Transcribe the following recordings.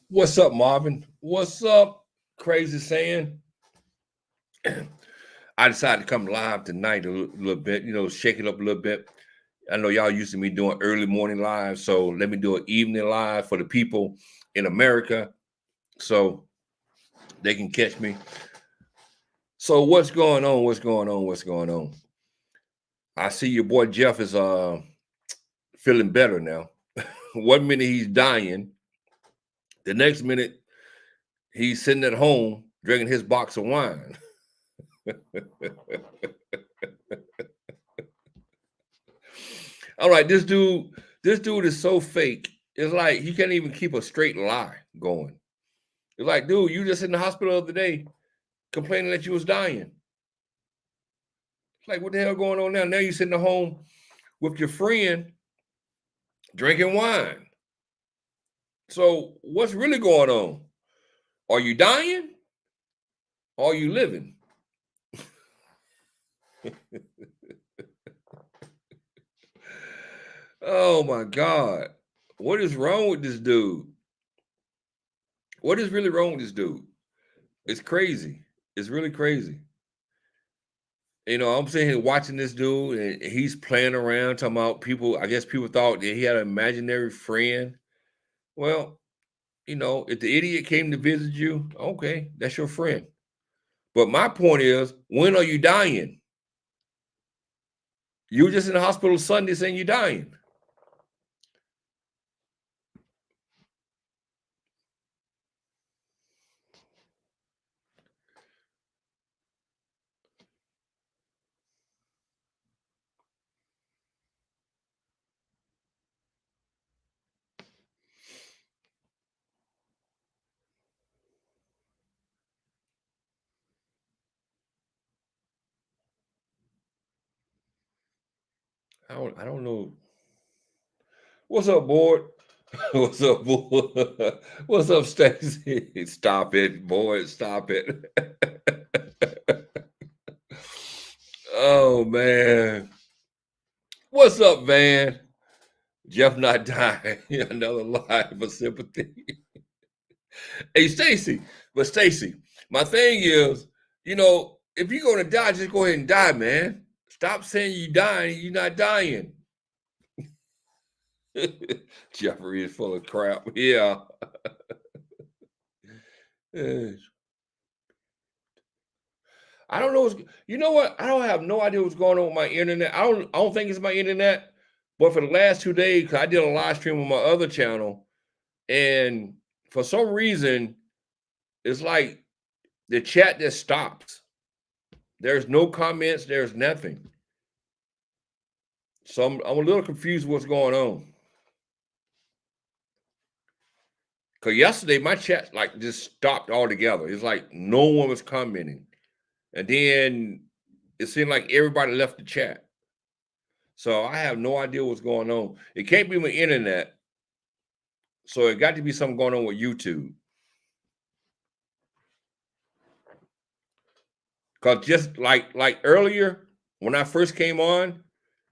What's up, Marvin? What's up, Crazy Saying? I decided to come live tonight a little bit, shake it up a little bit. I know y'all used to me doing early morning live, so let me do an evening live for the people in America so they can catch me. So what's going on? What's going on? What's going on? I see your boy Geoff is feeling better now. One minute he's dying, the next minute he's sitting at home drinking his box of wine. All right, this dude is so fake. It's like he can't even keep a straight lie going. It's like, dude, you just in the hospital the other day complaining that you was dying. It's like, what the hell going on now? Now you're sitting at home with your friend drinking wine. So what's really going on? Are you dying? Or are you living? Oh my God. What is wrong with this dude? What is really wrong with this dude? It's crazy. It's really crazy. I'm sitting here watching this dude and he's playing around, talking about people. I guess people thought that he had an imaginary friend. Well, if the idiot came to visit you, okay, that's your friend. But my point is, when are you dying? You were just in the hospital Sunday saying you're dying. I don't know. What's up, board? What's up, boy? What's up, Stacy? Stop it, boy. Stop it. Oh man. What's up, Van? Geoff not dying. Another lie for sympathy. Hey, Stacy. But Stacy, my thing is, if you're gonna die, just go ahead and die, man. Stop saying you dying. You're not dying. Jeffrey is full of crap. Yeah. I don't know what's. You know what? I don't have no idea what's going on with my internet. I don't think it's my internet. But for the last 2 days, 'cause I did a live stream on my other channel, and for some reason, it's like the chat just stops. There's no comments. There's nothing. So I'm a little confused what's going on. Cause yesterday my chat like just stopped altogether. It's like no one was commenting, and then it seemed like everybody left the chat. So I have no idea what's going on. It can't be my internet. So it got to be something going on with YouTube. Cause just like earlier when I first came on,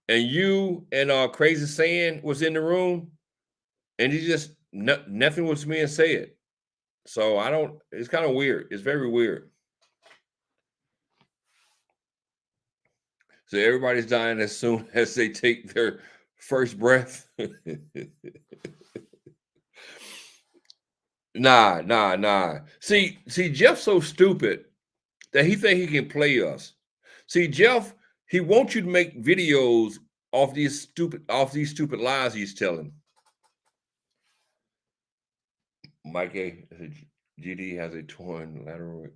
and you and Crazy Saying was in the room, and he just nothing was being said. So I don't. It's kind of weird. It's very weird. So everybody's dying as soon as they take their first breath. Nah. See, Geoff's so stupid that he think he can play us. See, Geoff, he wants you to make videos off these stupid lies he's telling. Mike A. GD has a torn lateral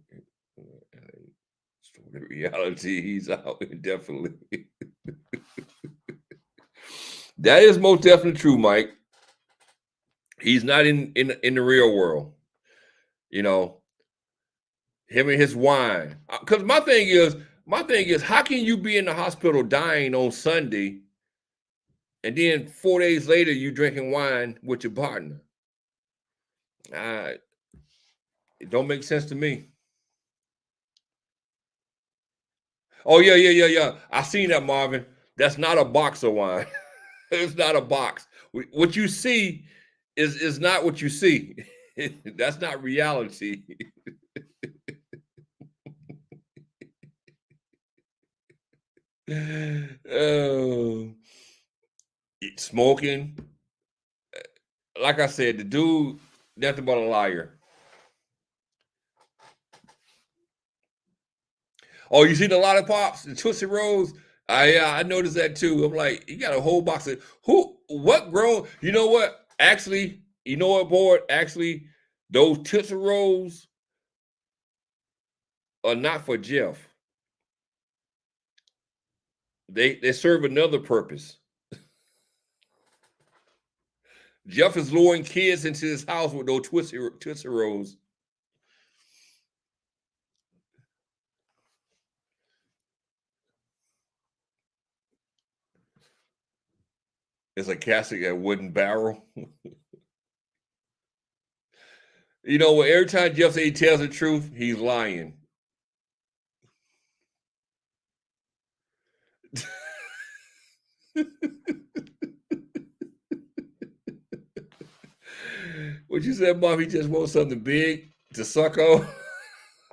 reality. He's out indefinitely. That is most definitely true, Mike. He's not in the real world. Him and his wine. Because my thing is, how can you be in the hospital dying on Sunday, and then 4 days later you drinking wine with your partner? It don't make sense to me. Oh yeah. I seen that, Marvin. That's not a box of wine. It's not a box. What you see is not what you see. That's not reality. Oh, smoking. Like I said, the dude, nothing but a liar. Oh, you see the lollipops, the Tootsie Rolls? I noticed that too. I'm like, you got a whole box of what grown? You know what? Actually, you know what, board? Actually, those Tootsie Rolls are not for Geoff. They serve another purpose. Geoff is luring kids into his house with those Tootsie Rolls. It's a casting a wooden barrel. You know what? Every time Geoff says he tells the truth, he's lying. What you said, Mom? He just wants something big to suck on.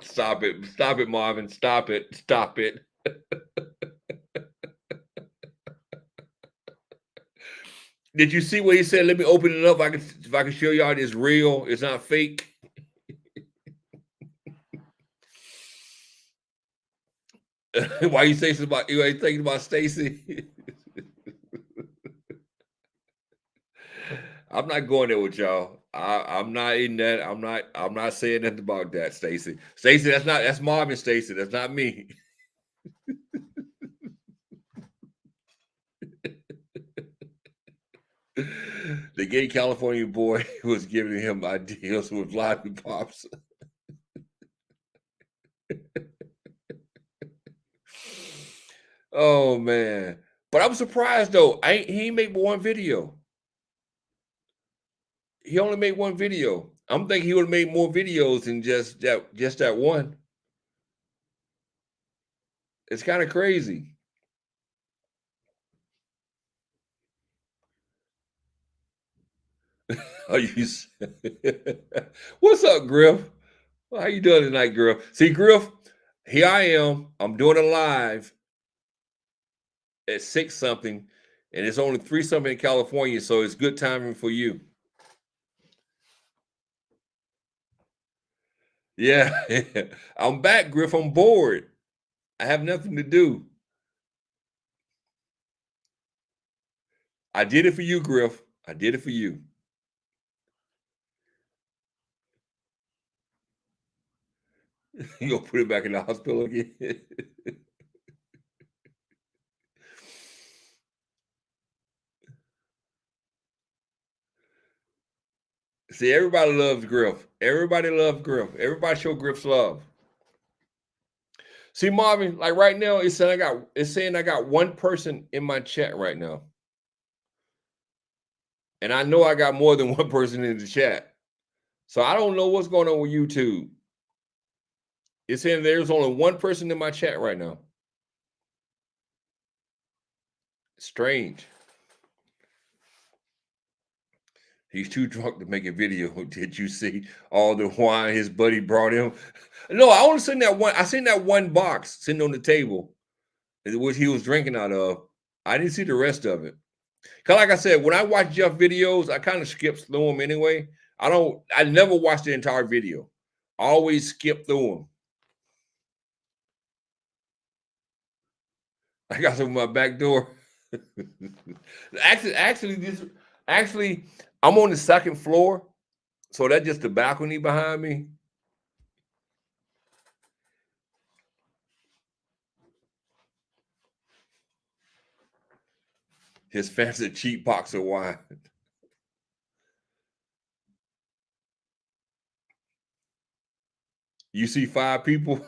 Stop it, Marvin. Stop it, stop it. Did you see what he said? Let me open it up. If I can show y'all it's real. It's not fake. Why you say something about you ain't thinking about Stacy? I'm not going there with y'all. I'm not in that. I'm not saying nothing about that, Stacy. Stacy, that's Marvin Stacy. That's not me. The gay California boy was giving him ideas with lollipops. Oh man. But I'm surprised though. He ain't made one video. He only made one video. I'm thinking he would have made more videos than just that one. It's kind of crazy. Are you What's up, Griff? How you doing tonight, Griff? See, Griff, here I am. I'm doing a live at 6 something, and it's only 3 something in California, so it's good timing for you. Yeah. I'm back, Griff. I'm bored. I have nothing to do. I did it for you, Griff. I did it for you. You gonna put it back in the hospital again? See, everybody loves Griff. Everybody loves Griff. Everybody show Griff's love. See, Marvin, like right now, it's saying I got one person in my chat right now. And I know I got more than one person in the chat. So I don't know what's going on with YouTube. It's saying there's only one person in my chat right now. Strange. He's too drunk to make a video. Did you see all the wine his buddy brought him? No, I only seen that one. I seen that one box sitting on the table, which he was drinking out of. I didn't see the rest of it. Cause like I said, when I watch Geoff videos, I kind of skip through them anyway. I never watch the entire video. I always skip through them. I got some in my back door. Actually, I'm on the second floor, so that's just the balcony behind me. His fancy cheap box of wine. You see 5 people.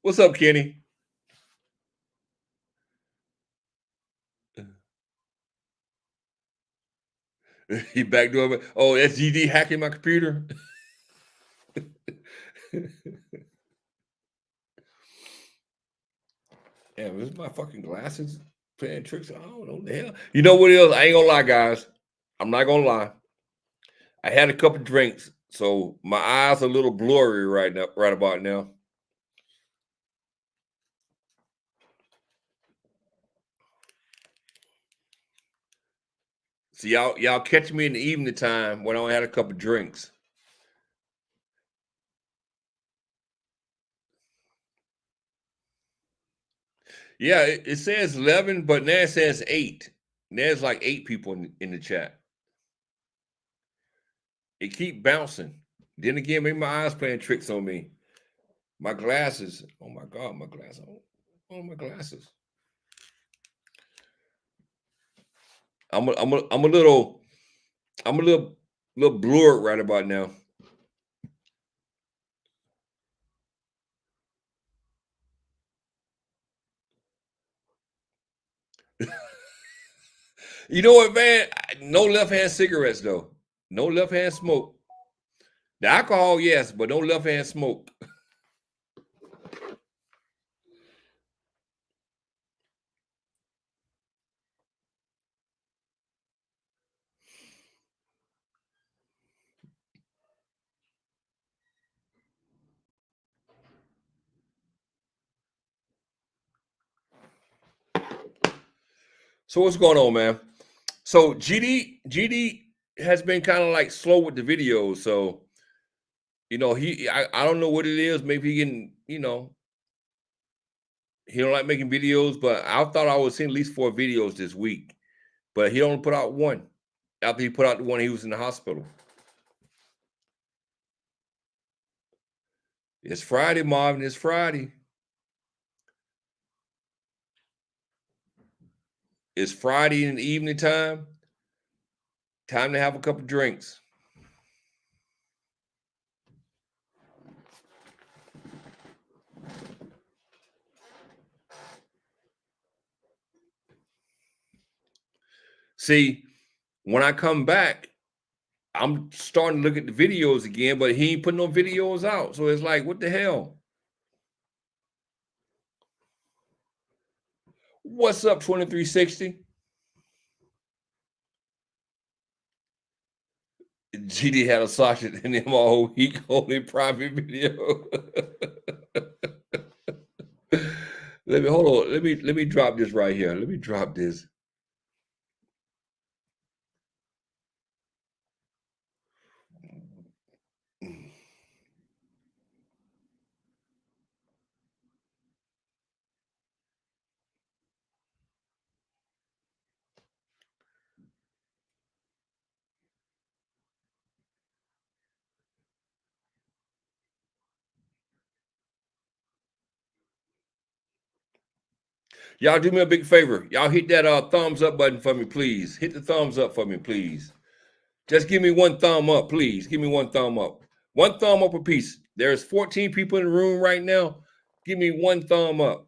What's up, Kenny? He backdoor me. Oh, SGD hacking my computer. Damn, this is my fucking glasses. Playing tricks. I don't know what the hell. You know what else? I ain't gonna lie, guys. I'm not gonna lie. I had a couple drinks, so my eyes are a little blurry right now, right about now. So y'all catch me in the evening time when I had a couple drinks. Yeah, it says 11, but now it says 8. There's like 8 people in the chat. It keep bouncing. Then again, maybe my eyes playing tricks on me. My glasses. Oh my God, my glasses. Oh, my glasses. I'm a little blurred right about now. You know what, man? No left hand cigarettes though. No left hand smoke. The alcohol, yes, but no left hand smoke. So what's going on, man? So GD has been kind of like slow with the videos. So I don't know what it is. Maybe he can, he don't like making videos, but I thought I would see at least 4 videos this week. But he only put out one. After he put out the one, he was in the hospital. It's Friday, Marvin. It's Friday. It's Friday in the evening time. Time to have a couple drinks. See, when I come back, I'm starting to look at the videos again, but he ain't putting no videos out. So it's like, what the hell? What's up, 2360? GD had a sergeant in him all week, only private video. Hold on. Let me drop this right here. Let me drop this. Y'all do me a big favor. Y'all hit that thumbs up button for me, please. Hit the thumbs up for me, please. Just give me one thumb up, please. Give me one thumb up. One thumb up apiece. There's 14 people in the room right now. Give me one thumb up.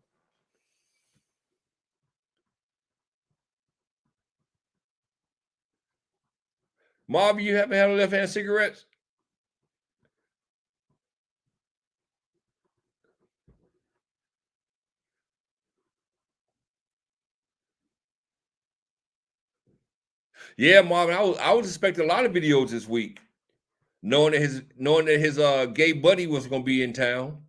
Marvin, you haven't had a left-hand cigarettes? Yeah, Marvin, I was expecting a lot of videos this week, knowing that his gay buddy was gonna be in town.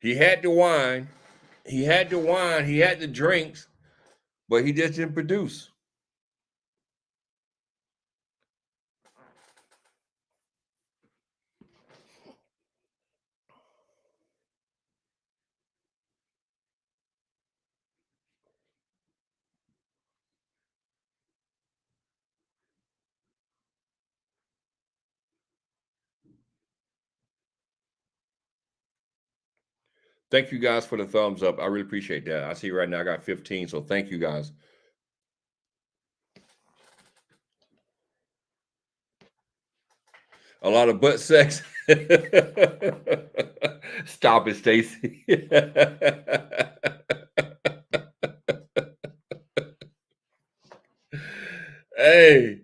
He had the wine, he had the drinks, but he just didn't produce. Thank you guys for the thumbs up. I really appreciate that. I see right now I got 15, so thank you guys. A lot of butt sex. Stop it, Stacy. Hey.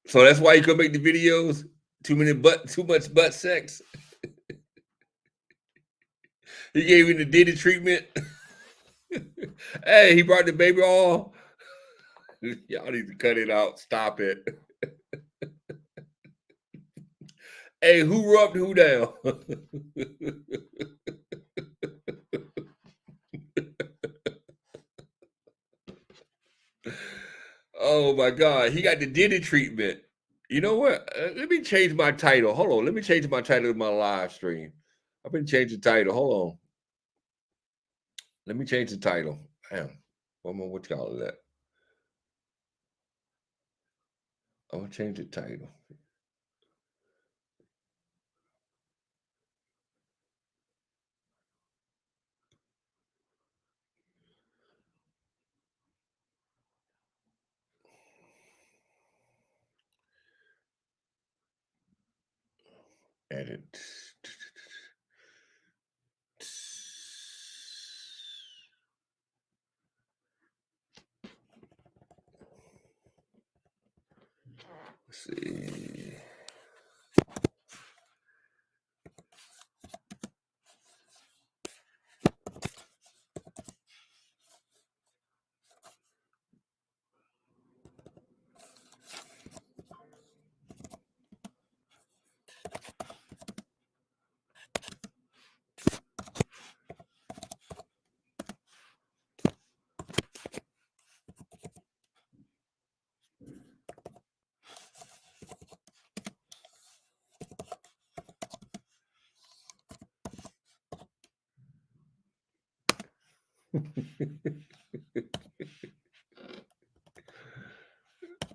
So that's why you couldn't make the videos? Too much butt sex? He gave you the Diddy treatment? Hey, he brought the baby all. Y'all need to cut it out. Stop it. Hey, who rubbed who down? Oh my God, he got the Diddy treatment. You know what? Let me change my title. Hold on. Let me change my title to my live stream. I've been changing the title. Hold on. Let me change the title. Damn. What you call that? I'm gonna change the title. Edit. Let's see.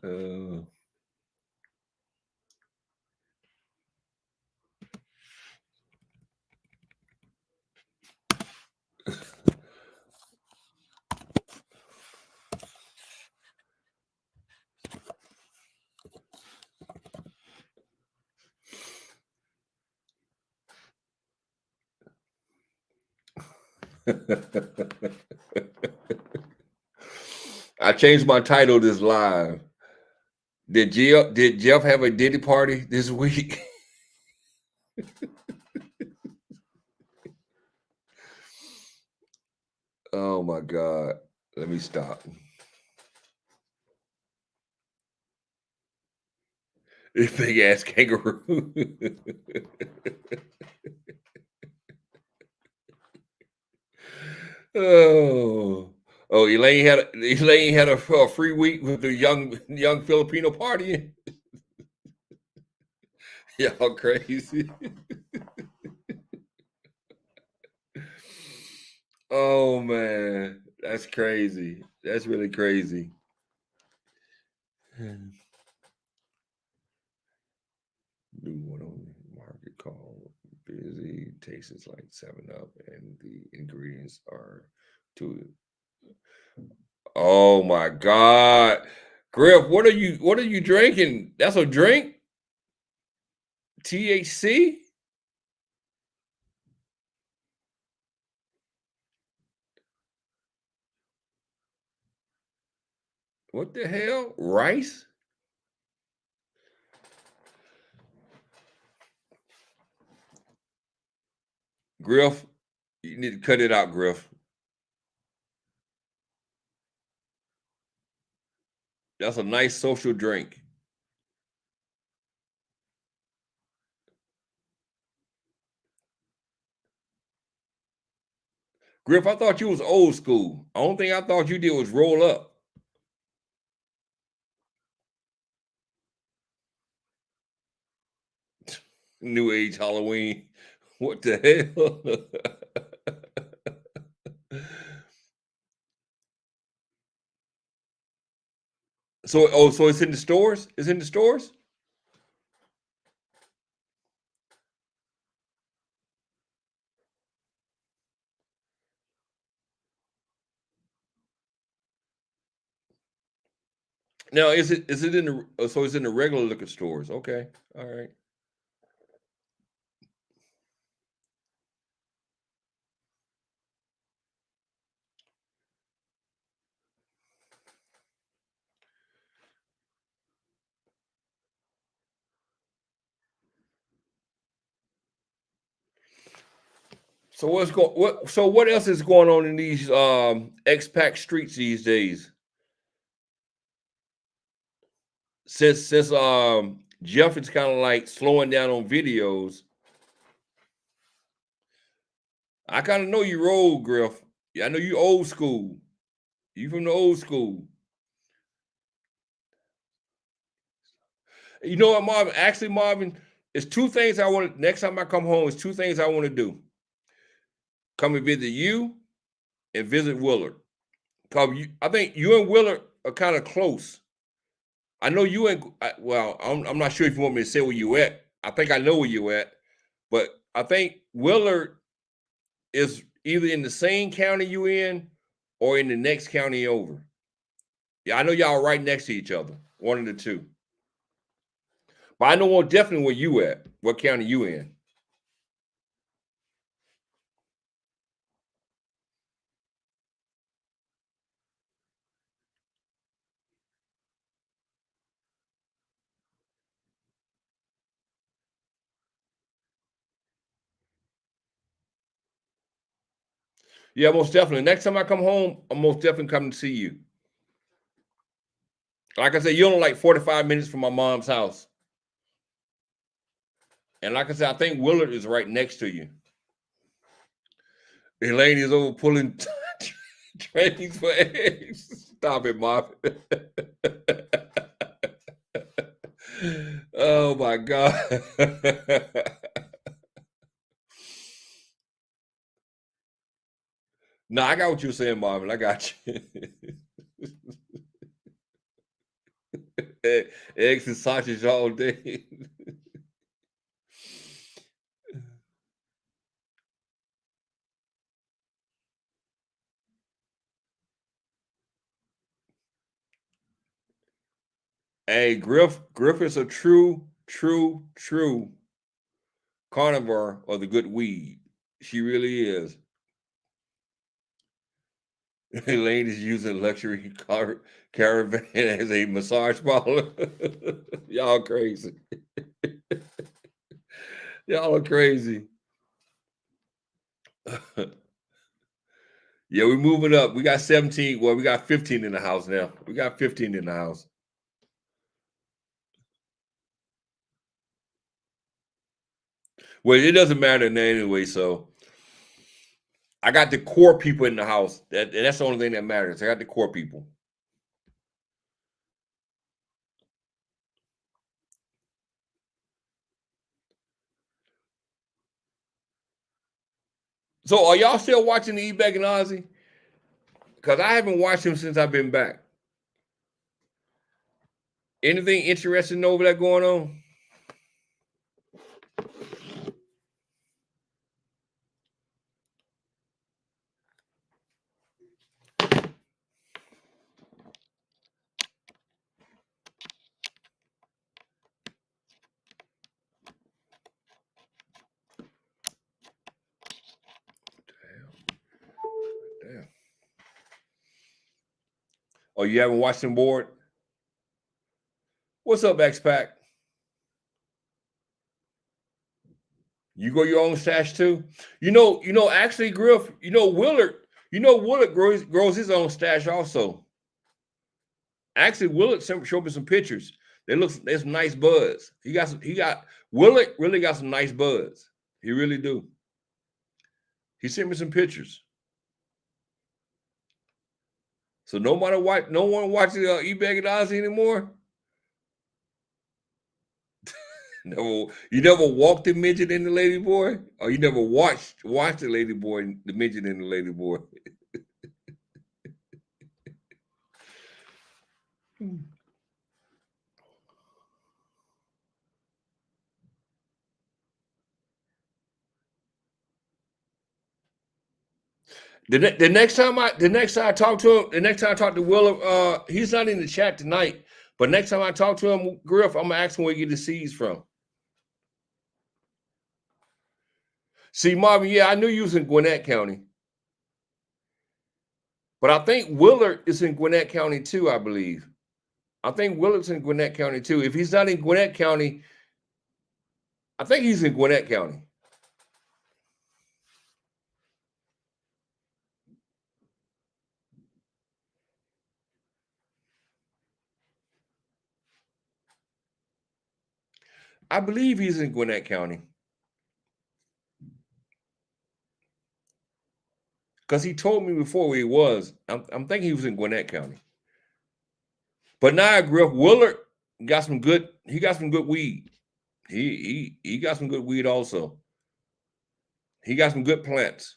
uh, I changed my title this live. Did Geoff have a Diddy party this week? Oh my God. Let me stop. This big ass kangaroo. Oh. Oh, Elaine had a free week with the young Filipino party. Y'all crazy. Oh man, that's crazy. That's really crazy. New one on the market called Busy. Tastes like 7 Up, and the ingredients are to. Oh my God, Griff, what are you drinking? That's a drink. THC. What the hell? Rice? Griff, you need to cut it out, Griff. That's a nice social drink. Griff, I thought you was old school. Only thing I thought you did was roll up. New Age Halloween. What the hell? So it's in the stores? It's in the stores? Now is it in the so it's in the regular liquor stores? Okay. All right. So what else is going on in these expat streets these days? Since Geoff is kind of like slowing down on videos, I kind of know you old, Griff. Yeah, I know you old school. You from the old school. You know what, Marvin? Actually, Marvin, it's two things I want. Next time I come home, it's two things I want to do. Come and visit you and visit Willard. I think you and Willard are kind of close. I know you and well, I'm not sure if you want me to say where you at. I think I know where you at, but I think Willard is either in the same county you in or in the next county over. Yeah, I know y'all right next to each other, one of the two. But I know definitely where you at, what county you in. Yeah, most definitely. Next time I come home, I'm most definitely coming to see you. Like I said, you're only like 45 minutes from my mom's house. And like I said, I think Willard is right next to you. Elaine is over pulling trains for eggs. Stop it, Marvin. Oh my God. No, I got what you're saying, Marvin. I got you. Eggs and sausage all day. Hey, Griff is a true carnivore of the good weed. She really is. Elaine is using luxury caravan as a massage parlor. Y'all crazy. Y'all are crazy. Yeah, we're moving up. We got 17. Well, we got 15 in the house now. We got 15 in the house. Well, it doesn't matter now anyway. So I got the core people in the house. That's the only thing that matters. I got the core people. So are y'all still watching the E-Bag and Ozzy? Because I haven't watched him since I've been back. Anything interesting over there going on? Damn. Oh, you haven't watched him board? What's up, X-Pac? You go your own stash too? Actually, Griff, Willard grows his own stash also. Actually, Willard showed me some pictures. There's some nice buds. Willard really got some nice buds. He really do. He sent me some pictures. So no one watches E-Bag and Ozzy anymore. No, you never walked the midget and the lady boy, or you never watched the lady boy, the midget and the lady boy. The next time I talk to him, the next time I talk to Will, he's not in the chat tonight. But next time I talk to him, Griff, I'm gonna ask him where he get his seeds from. See, Marvin, yeah, I knew you was in Gwinnett County, but I think Willard is in Gwinnett County too. I believe. I think Willard's in Gwinnett County too. If he's not in Gwinnett County, I think he's in Gwinnett County. I believe he's in Gwinnett County. Because he told me before where he was. I'm thinking he was in Gwinnett County. But now I grew up. Willard got some good. He got some good weed. He got some good weed also. He got some good plants.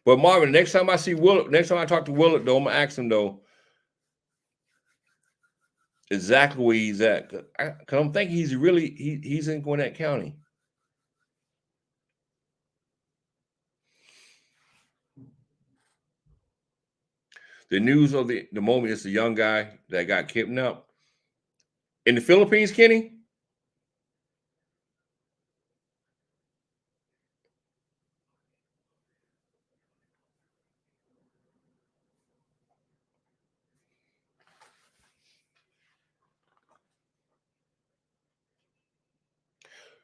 But Marvin, next time I see Willard, next time I talk to Willard, though, I'm gonna ask him though exactly where he's at. Cause I'm thinking he's in Gwinnett County. The news of the moment is the young guy that got kidnapped in the Philippines, Kenny.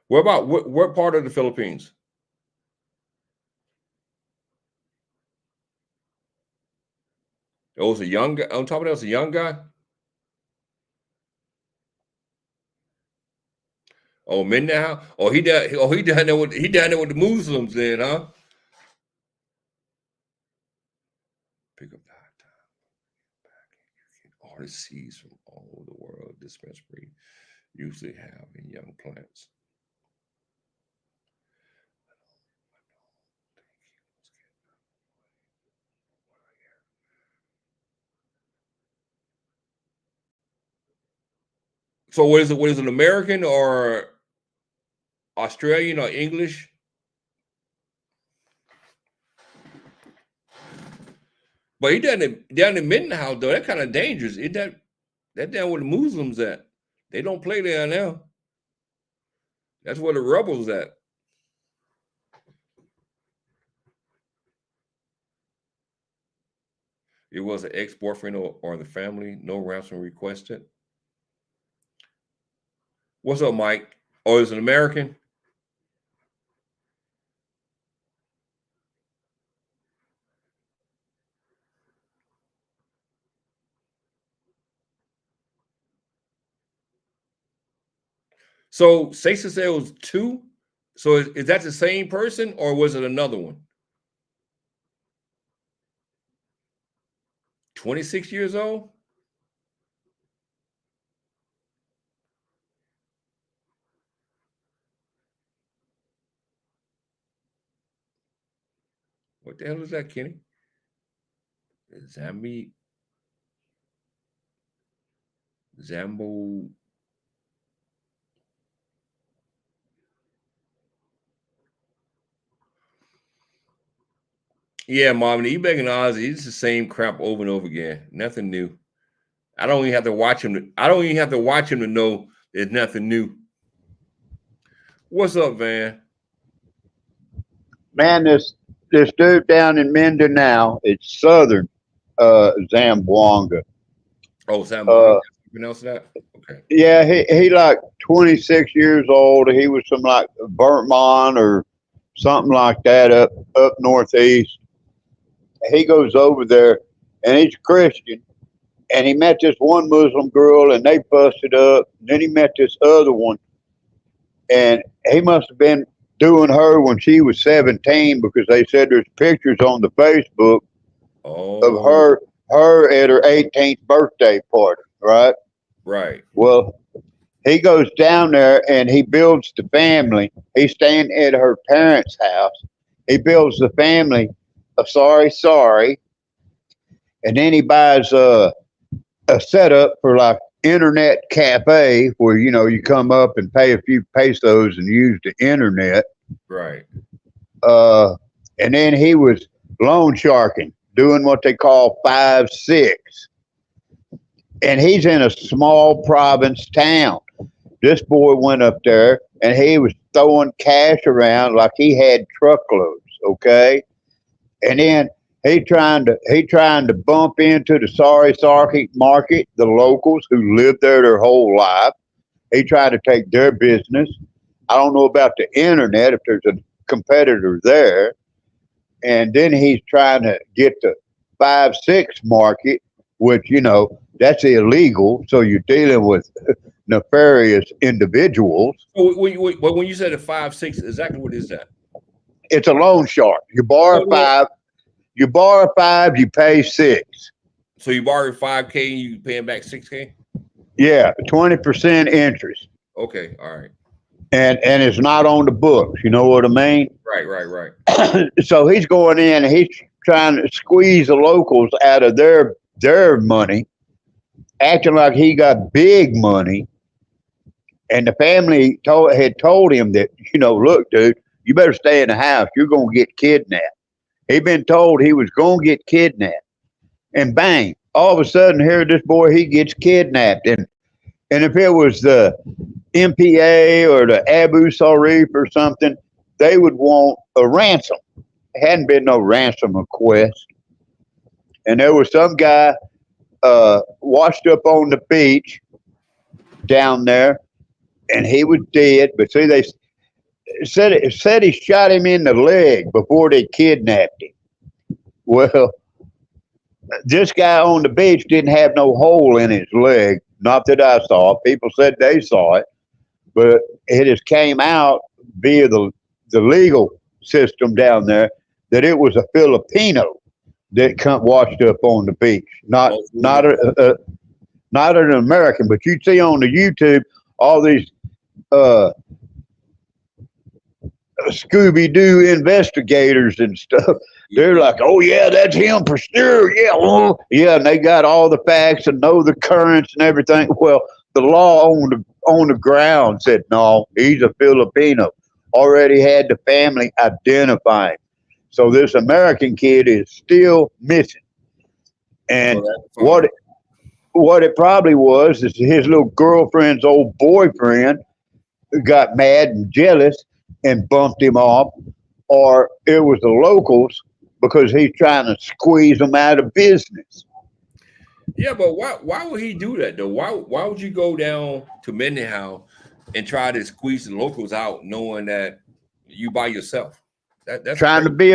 What part of the Philippines? It was a young guy. On top of that, it was a young guy. Oh, midnight. Oh, he down there with the Muslims then, huh? Pick up that time. Artists seeds from all over the world. Dispensary usually have in young plants. So what is it? What is it? American or Australian or English? But he down in Midnight though. That kind of dangerous. Is that down where the Muslims at? They don't play there now. That's where the rebels at. It was an ex-boyfriend or the family. No ransom requested. What's up, Mike? Oh, is it American? So Stacey said it was 2. So is that the same person or was it another one? 26 years old? What the hell is that, Kenny? Zambo. Yeah, Mom, you begging Ozzy. It's the same crap over and over again. Nothing new. I don't even have to watch him. To know there's nothing new. What's up, Van? Man, this dude down in Mindanao, it's southern Zamboanga. Oh, Zamboanga. You pronounce that? Okay. Yeah, he like 26 years old. He was from like Vermont or something like that up northeast. He goes over there and he's a Christian. And he met this one Muslim girl and they busted up. And then he met this other one. And he must have been doing her when she was 17 because they said there's pictures on the Facebook of her at her 18th birthday party, right? Right. Well, he goes down there and he builds the family. He's staying at her parents' house. He builds the family a sorry, and then he buys a setup for like internet cafe where you come up and pay a few pesos and use the internet. Right. And then he was loan sharking, doing what they call 5-6. And he's in a small province town. This boy went up there and he was throwing cash around like he had truckloads, okay? And then He trying to bump into the sorry market, the locals who lived there their whole life. He tried to take their business. I don't know about the internet if there's a competitor there. And then he's trying to get the 5/6 market, which that's illegal. So you're dealing with nefarious individuals. So when you said a 5/6, exactly what is that? It's a loan shark. You borrow five. You borrow 5. You pay 6. So you borrow 5K and you paying back 6K? Yeah, 20% interest. Okay, all right. And it's not on the books. You know what I mean? Right. So he's going in and he's trying to squeeze the locals out of their money, acting like he got big money. And the family had told him that, look, dude, you better stay in the house. You're going to get kidnapped. He'd been told he was going to get kidnapped. And bang, all of a sudden, here this boy, he gets kidnapped. And if it was the MPA or the Abu Sarif or something, they would want a ransom. There hadn't been no ransom request. And there was some guy washed up on the beach down there, and he was dead. But see, they said he shot him in the leg before they kidnapped him. Well, this guy on the beach didn't have no hole in his leg. Not that I saw. People said they saw it, but it just came out via the legal system down there that it was a Filipino that washed up on the beach, not an American. But you see on the YouTube all these Scooby-Doo investigators and stuff. They're like, oh yeah, that's him for sure. Yeah, yeah, and they got all the facts and know the currents and everything. Well, the law on the ground said no, he's a Filipino. Already had the family identify him. So this American kid is still missing. And what it probably was is his little girlfriend's old boyfriend got mad and jealous and bumped him off, or it was the locals because he's trying to squeeze them out of business. Yeah, but why would he do that though? Why would you go down to Mendenhall and try to squeeze the locals out, knowing that you by yourself? That's trying to be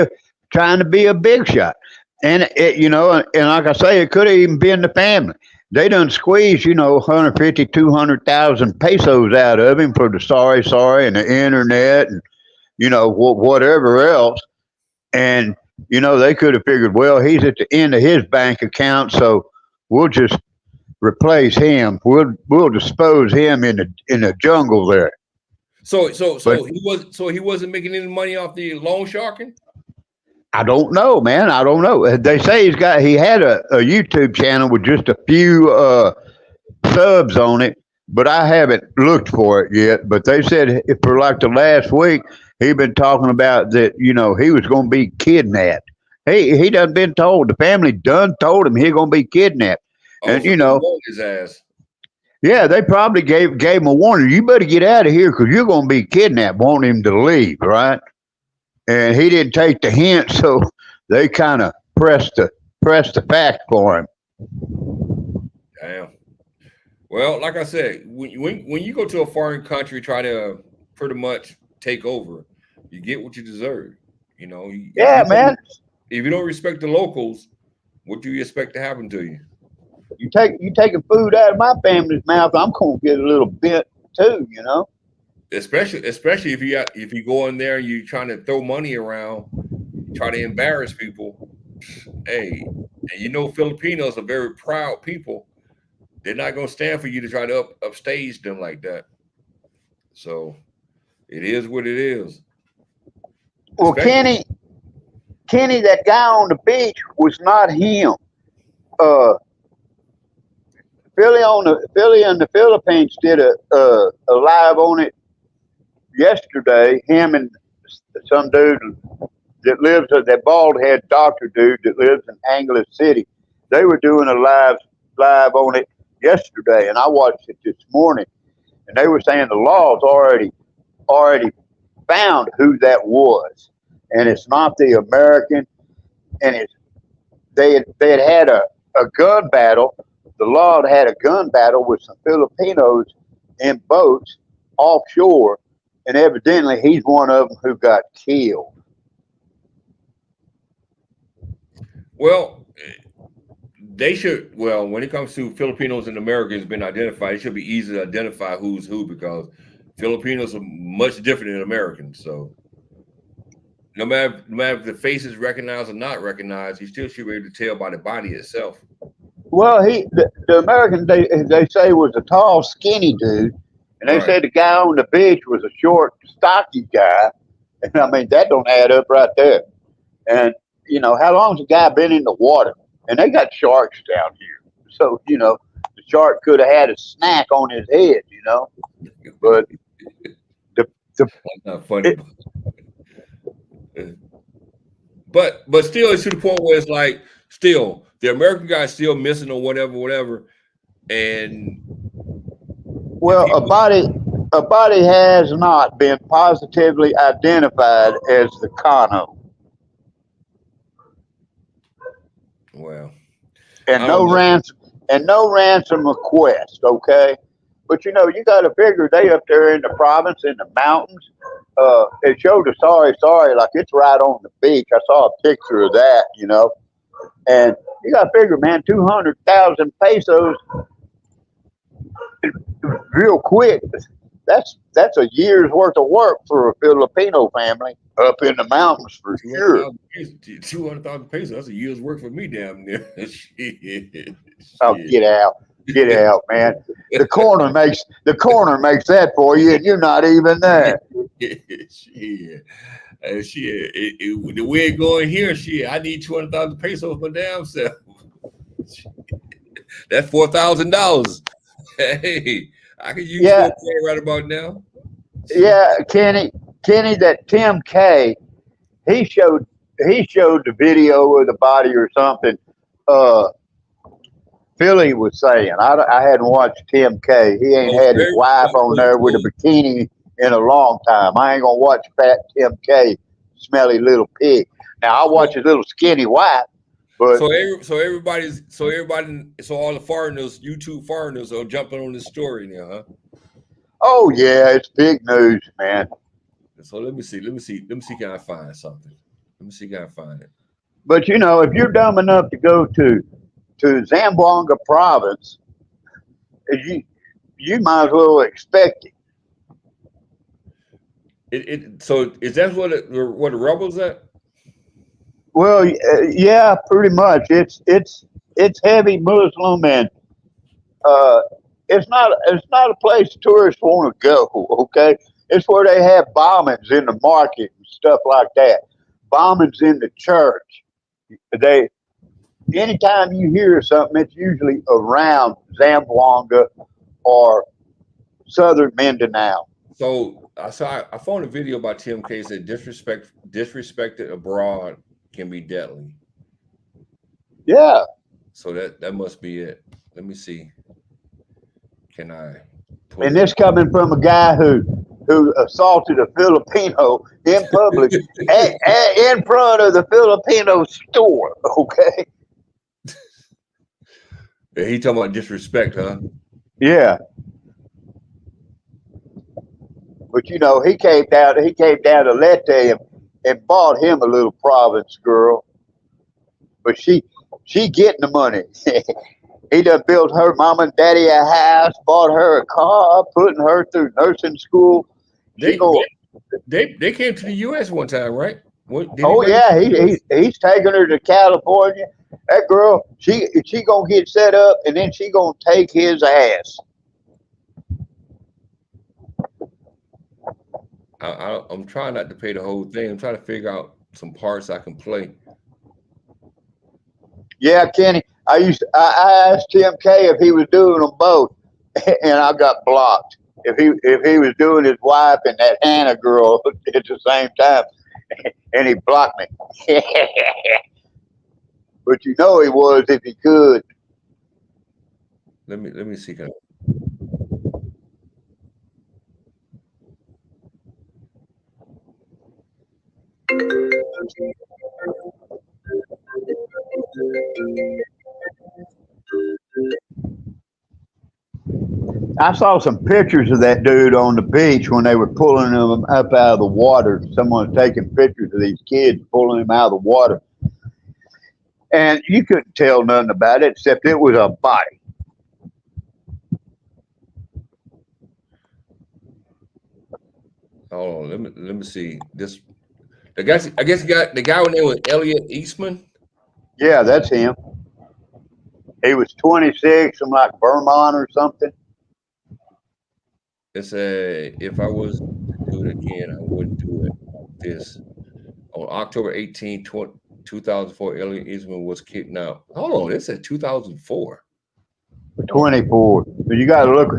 a big shot, and and like I say, it could have even been the family. They done squeezed 150, 200,000 pesos out of him for the sorry and the internet and whatever else, and they could have figured, well, he's at the end of his bank account, so we'll just replace him. We'll dispose him in the jungle there. So he wasn't making any money off the loan sharking? I don't know, man. I don't know. They say he had a YouTube channel with just a few subs on it, but I haven't looked for it yet. But they said for like the last week, he'd been talking about that, he was going to be kidnapped. He done been told. The family done told him he's going to be kidnapped. And his ass. Yeah, they probably gave him a warning. You better get out of here because you're going to be kidnapped. Want him to leave, right? And he didn't take the hint, so they kind of pressed the fact for him. Damn. Well, like I said, when you go to a foreign country, try to pretty much take over, you get what you deserve. Yeah, man. If you don't respect the locals, what do you expect to happen to you? You taking food out of my family's mouth, I'm gonna get a little bit too, Especially if you go in there and you trying to throw money around, try to embarrass people. Hey, and Filipinos are very proud people. They're not gonna stand for you to try to upstage them like that. So it is what it is. Well, Kenny, that guy on the beach was not him. Philly in the Philippines did a live on it yesterday. Him and some dude that lives that bald head doctor dude that lives in Angeles City. They were doing a live on it yesterday, and I watched it this morning. And they were saying the law's already found who that was, and it's not the American, and they had a gun battle. The Lord had a gun battle with some Filipinos in boats offshore, and evidently he's one of them who got killed. Well, they should. Well, when it comes to Filipinos in America, it's been identified. It should be easy to identify who's who because Filipinos are much different than Americans. So no matter if the face is recognized or not recognized, you still should be able to tell by the body itself. Well, the American they say was a tall, skinny dude, and they Right. said the guy on the beach was a short, stocky guy. And I mean that don't add up right there. And how long's the guy been in the water? And they got sharks down here, so the shark could have had a snack on his head. But the That's not funny. But still, it's to the point where it's like still the American guy's still missing or whatever. And well, a body has not been positively identified as the Kano, well, and I don't know. no ransom request. Okay, but you got to figure they up there in the province in the mountains. It showed a sorry like it's right on the beach. I saw a picture of that. And you got to figure, man, 200,000 pesos real quick. That's a year's worth of work for a Filipino family up in the mountains for sure. 200,000 pesos. That's a year's work for me, damn near. Shit. Oh, get out, man. The corner makes that for you, and you're not even there. Shit. Shit. The way it going here, shit. I need 200,000 pesos for my damn self. That's $4,000. Hey, I can use Yeah. 4K right about now. Yeah, Kenny, that Tim K, he showed the video of the body or something. Philly was saying, I hadn't watched Tim K. He ain't had his wife on there with a bikini in a long time. I ain't gonna watch fat Tim K, smelly little pig. Now I watch his little skinny wife. But so all the foreigners, YouTube foreigners, are jumping on this story now, huh? Oh yeah, it's big news, man. So let me see. Can I find something? Let me see. Can I find it? But if you're dumb enough to go to Zamboanga province, you might as well expect it. So is that what the rebels at? Well, yeah, pretty much. It's heavy Muslim, and it's not a place tourists want to go. Okay, it's where they have bombings in the market and stuff like that. Bombings in the church. Anytime you hear something, it's usually around Zamboanga or southern Mindanao. So I found a video about Tim K that disrespected abroad can be deadly. Yeah. So that must be it. Let me see. Can I? And this coming from a guy who assaulted a Filipino in public in front of the Filipino store. Okay. He talking about disrespect, huh? Yeah. But he came down to Leyte and bought him a little province girl. But she getting the money. He done built her mom and daddy a house, bought her a car, putting her through nursing school. They came to the U.S. one time, right? He's taking her to California. That girl, she gonna get set up, and then she gonna take his ass. I'm trying not to pay the whole thing. I'm trying to figure out some parts I can play. Yeah, Kenny. I asked Tim K if he was doing them both, and I got blocked. If he was doing his wife and that Hannah girl at the same time, and he blocked me. But he was if he could. Let me see. I saw some pictures of that dude on the beach when they were pulling him up out of the water. Someone was taking pictures of these kids pulling him out of the water. And you couldn't tell nothing about it except it was a body. Hold on, let me see this. I guess you got the guy name was Elliot Eastman. Yeah, that's him. He was 26 from like Vermont or something. It said if I was to do it again, I wouldn't do it like this. On October 18, 2004, Elliot Eastman was kidnapped. Hold on, it said 2004. 24. But you gotta look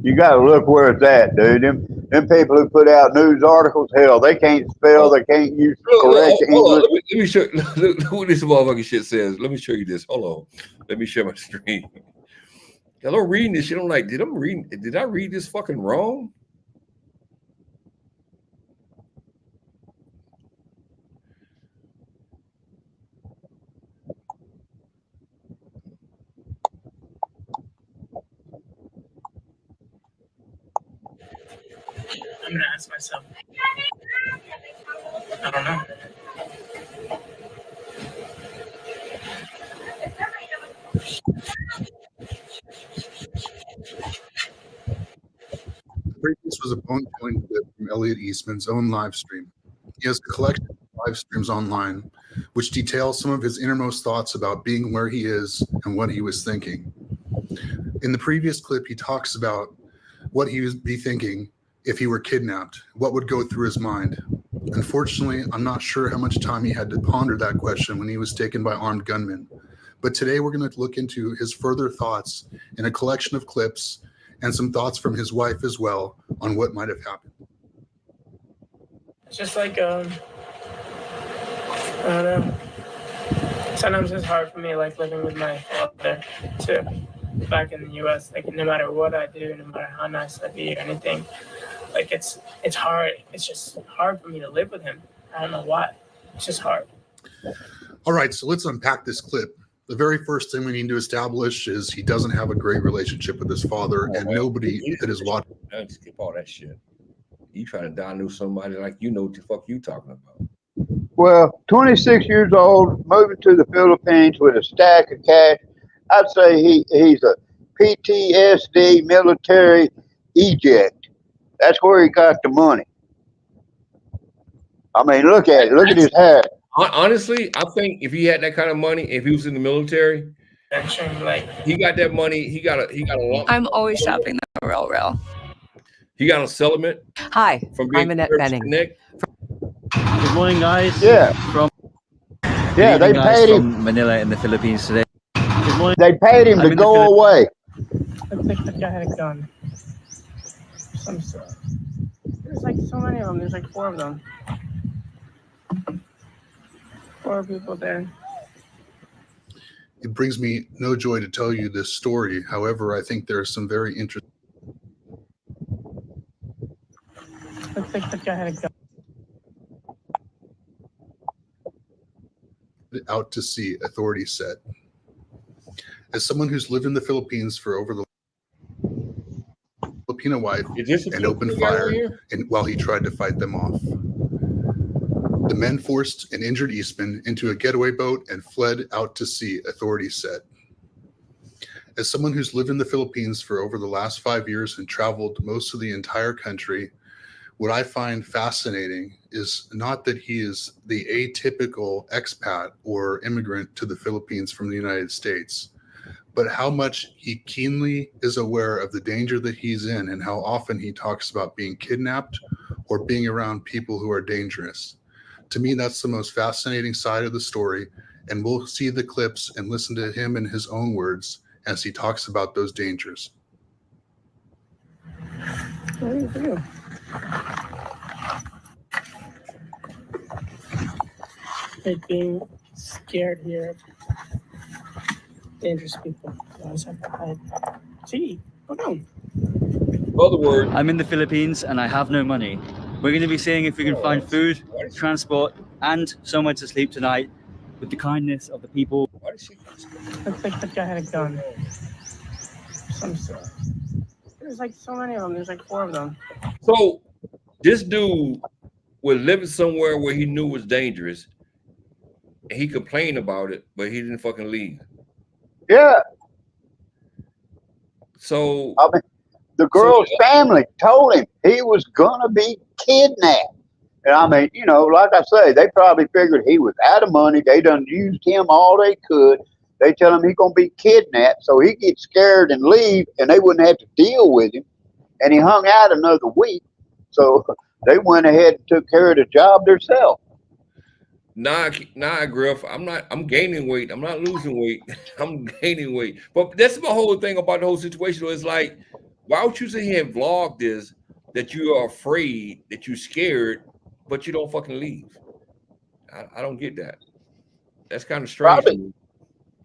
you gotta look where it's at, dude. Them people who put out news articles, hell, they can't spell, they can't use correct English. Let me show look what this motherfucking shit says. Let me show you this. Hold on. Let me share my screen. I'm reading this shit. I'm like, did I read this fucking wrong? I'm gonna ask myself. I don't know. This was a bone-chilling clip from Elliot Eastman's own live stream. He has a collection of live streams online, which details some of his innermost thoughts about being where he is and what he was thinking. In the previous clip, he talks about what he would be thinking if he were kidnapped, what would go through his mind. Unfortunately, I'm not sure how much time he had to ponder that question when he was taken by armed gunmen. But today we're going to look into his further thoughts in a collection of clips and some thoughts from his wife as well on what might have happened. It's just like, I don't know. Sometimes it's hard for me, like living with my father too, back in the U.S. Like no matter what I do, no matter how nice I be or anything, like it's hard. It's just hard for me to live with him. I don't know why. It's just hard. All right, so let's unpack this clip. The very first thing we need to establish is he doesn't have a great relationship with his father, and nobody that is watching. Skip all that shit. You trying to dilute somebody like you know what the fuck you talking about. Well, 26 years old, moving to the Philippines with a stack of cash. I'd say he's a PTSD military eject. That's where he got the money. I mean, look at it. Look at his hair. Honestly, I think if he had that kind of money, if he was in the military, he got that money. He got a lump. I'm always shopping the real. He got a settlement. Hi, I'm Annette Benning. Good morning, guys. Yeah. They paid him from Manila in the Philippines today. Good morning. They paid him to go away. Looks like the guy had a gun. Some sort. There's like so many of them. There's like 4 of them. 4 people there. It brings me no joy to tell you this story. However, I think there are some very interesting. Looks like the guy had a gun. Out to sea, authorities said. As someone who's lived in the Philippines for over the Filipino wife and opened fire and while he tried to fight them off. The men forced an injured Eastman into a getaway boat and fled out to sea, authorities said. As someone who's lived in the Philippines for over the last 5 years and traveled most of the entire country, what I find fascinating is not that he is the atypical expat or immigrant to the Philippines from the United States, but how much he keenly is aware of the danger that he's in and how often he talks about being kidnapped or being around people who are dangerous. To me, that's the most fascinating side of the story, and we'll see the clips and listen to him in his own words as he talks about those dangers. What do you do? Like being scared here of dangerous people. You always have to hide. See, go down. In other words, I'm in the Philippines and I have no money. We're going to be seeing if we can find food, transport, and somewhere to sleep tonight. with the kindness of the people. Why did she? Looks like the guy had a gun. Some sort. There's like so many of them. There's like 4 of them. So this dude was living somewhere where he knew was dangerous, and he complained about it, but he didn't fucking leave. Yeah. So I mean, the girl's family told him he was gonna be kidnapped. And I mean, you know, like I say, they probably figured he was out of money. They done used him all they could. They tell him he's gonna be kidnapped, so he gets scared and leave, and they wouldn't have to deal with him. And he hung out another week, so they went ahead and took care of the job themselves. Nah, Geoff, I'm gaining weight. I'm not losing weight. I'm gaining weight. But that's my whole thing about the whole situation. It's like, why would you sit here and vlog this, that you are afraid, that you're scared, but you don't fucking leave? I don't get that. That's kind of strange.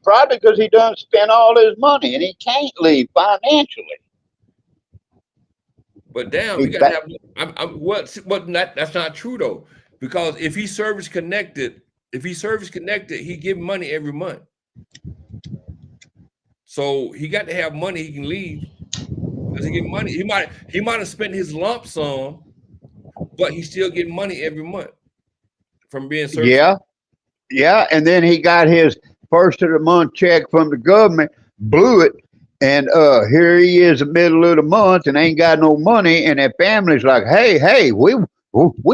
Probably because he done spent all his money and he can't leave financially. But damn, you gotta have. That's not true though. Because if he's service connected, he give money every month. So he got to have money he can leave. Does he get money? He might have spent his lump sum, but he's still getting money every month from being service. Yeah, and then he got his first of the month check from the government, blew it, and here he is in the middle of the month and ain't got no money, and that family's like, hey, we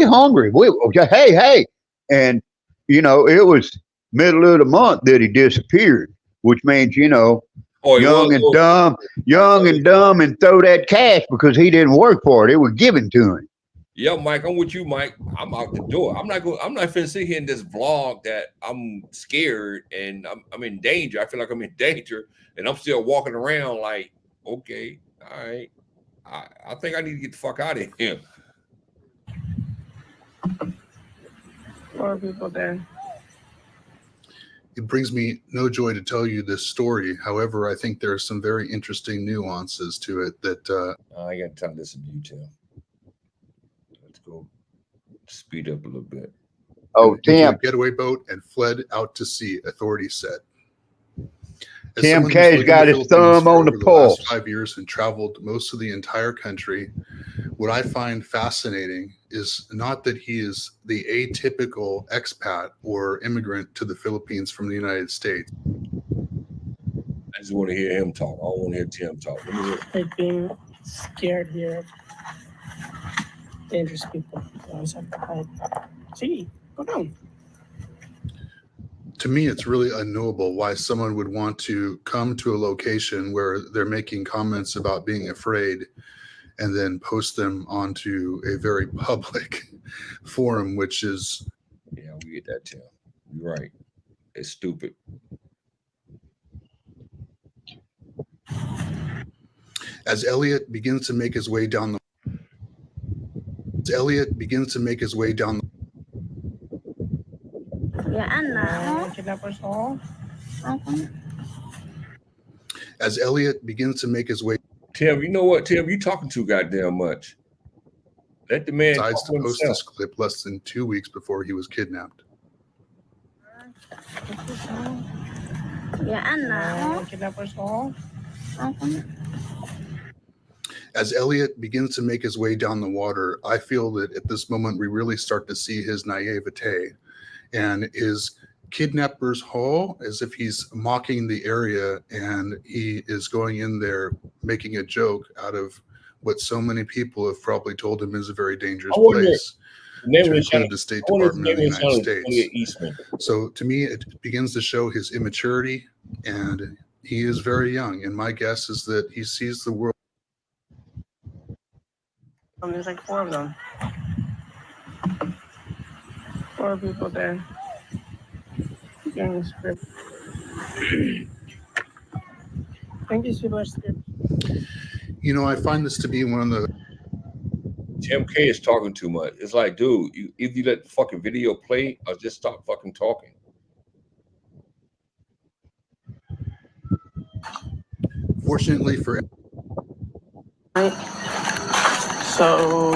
hungry. Hey. And, you know, it was middle of the month that he disappeared, which means, you know, young and dumb and throw that cash because he didn't work for it. It was given to him. Yeah, Mike, I'm with you, Mike. I'm out the door. I'm not finna sit here in this vlog that I'm scared and I'm in danger. I feel like I'm in danger and I'm still walking around like, okay, all right. I think I need to get the fuck out of here. 4 people there. It brings me no joy to tell you this story. However, I think there are some very interesting nuances to it that I got to listen to you, Tim. Let's go speed up a little bit. Oh, Tim. A getaway boat and fled out to sea, authorities said. Tim K's got his thumb on the pulse. Last 5 years and traveled most of the entire country. What I find fascinating is not that he is the atypical expat or immigrant to the Philippines from the United States. I just want to hear him talk. I don't want to hear Tim talk. Let me hear. Like being scared here of dangerous people. You always have to hide. See, go down. To me, it's really unknowable why someone would want to come to a location where they're making comments about being afraid and then post them onto a very public forum, which is... Yeah, we get that, Tim. You're right. It's stupid. As Elliot begins to make his way down the... As Elliot begins to make his way... Tim, you know what, Tim? You talking too goddamn much. Let the man decides talk to post himself. this clip less than 2 weeks before he was kidnapped. As Elliot begins to make his way down the water, I feel that at this moment we really start to see his naivete and his kidnapper's haul, as if he's mocking the area and he is going in there making a joke out of what so many people have probably told him is a very dangerous place, to include the State Department of the United States. So to me, it begins to show his immaturity, and he is very young. And my guess is that he sees the world. There's like 4 of them. 4 people there. Getting the script. I think these people are script. You know, I find this to be one of the... Tim K is talking too much. It's like, dude, if you let the fucking video play or just stop fucking talking. Fortunately for... So,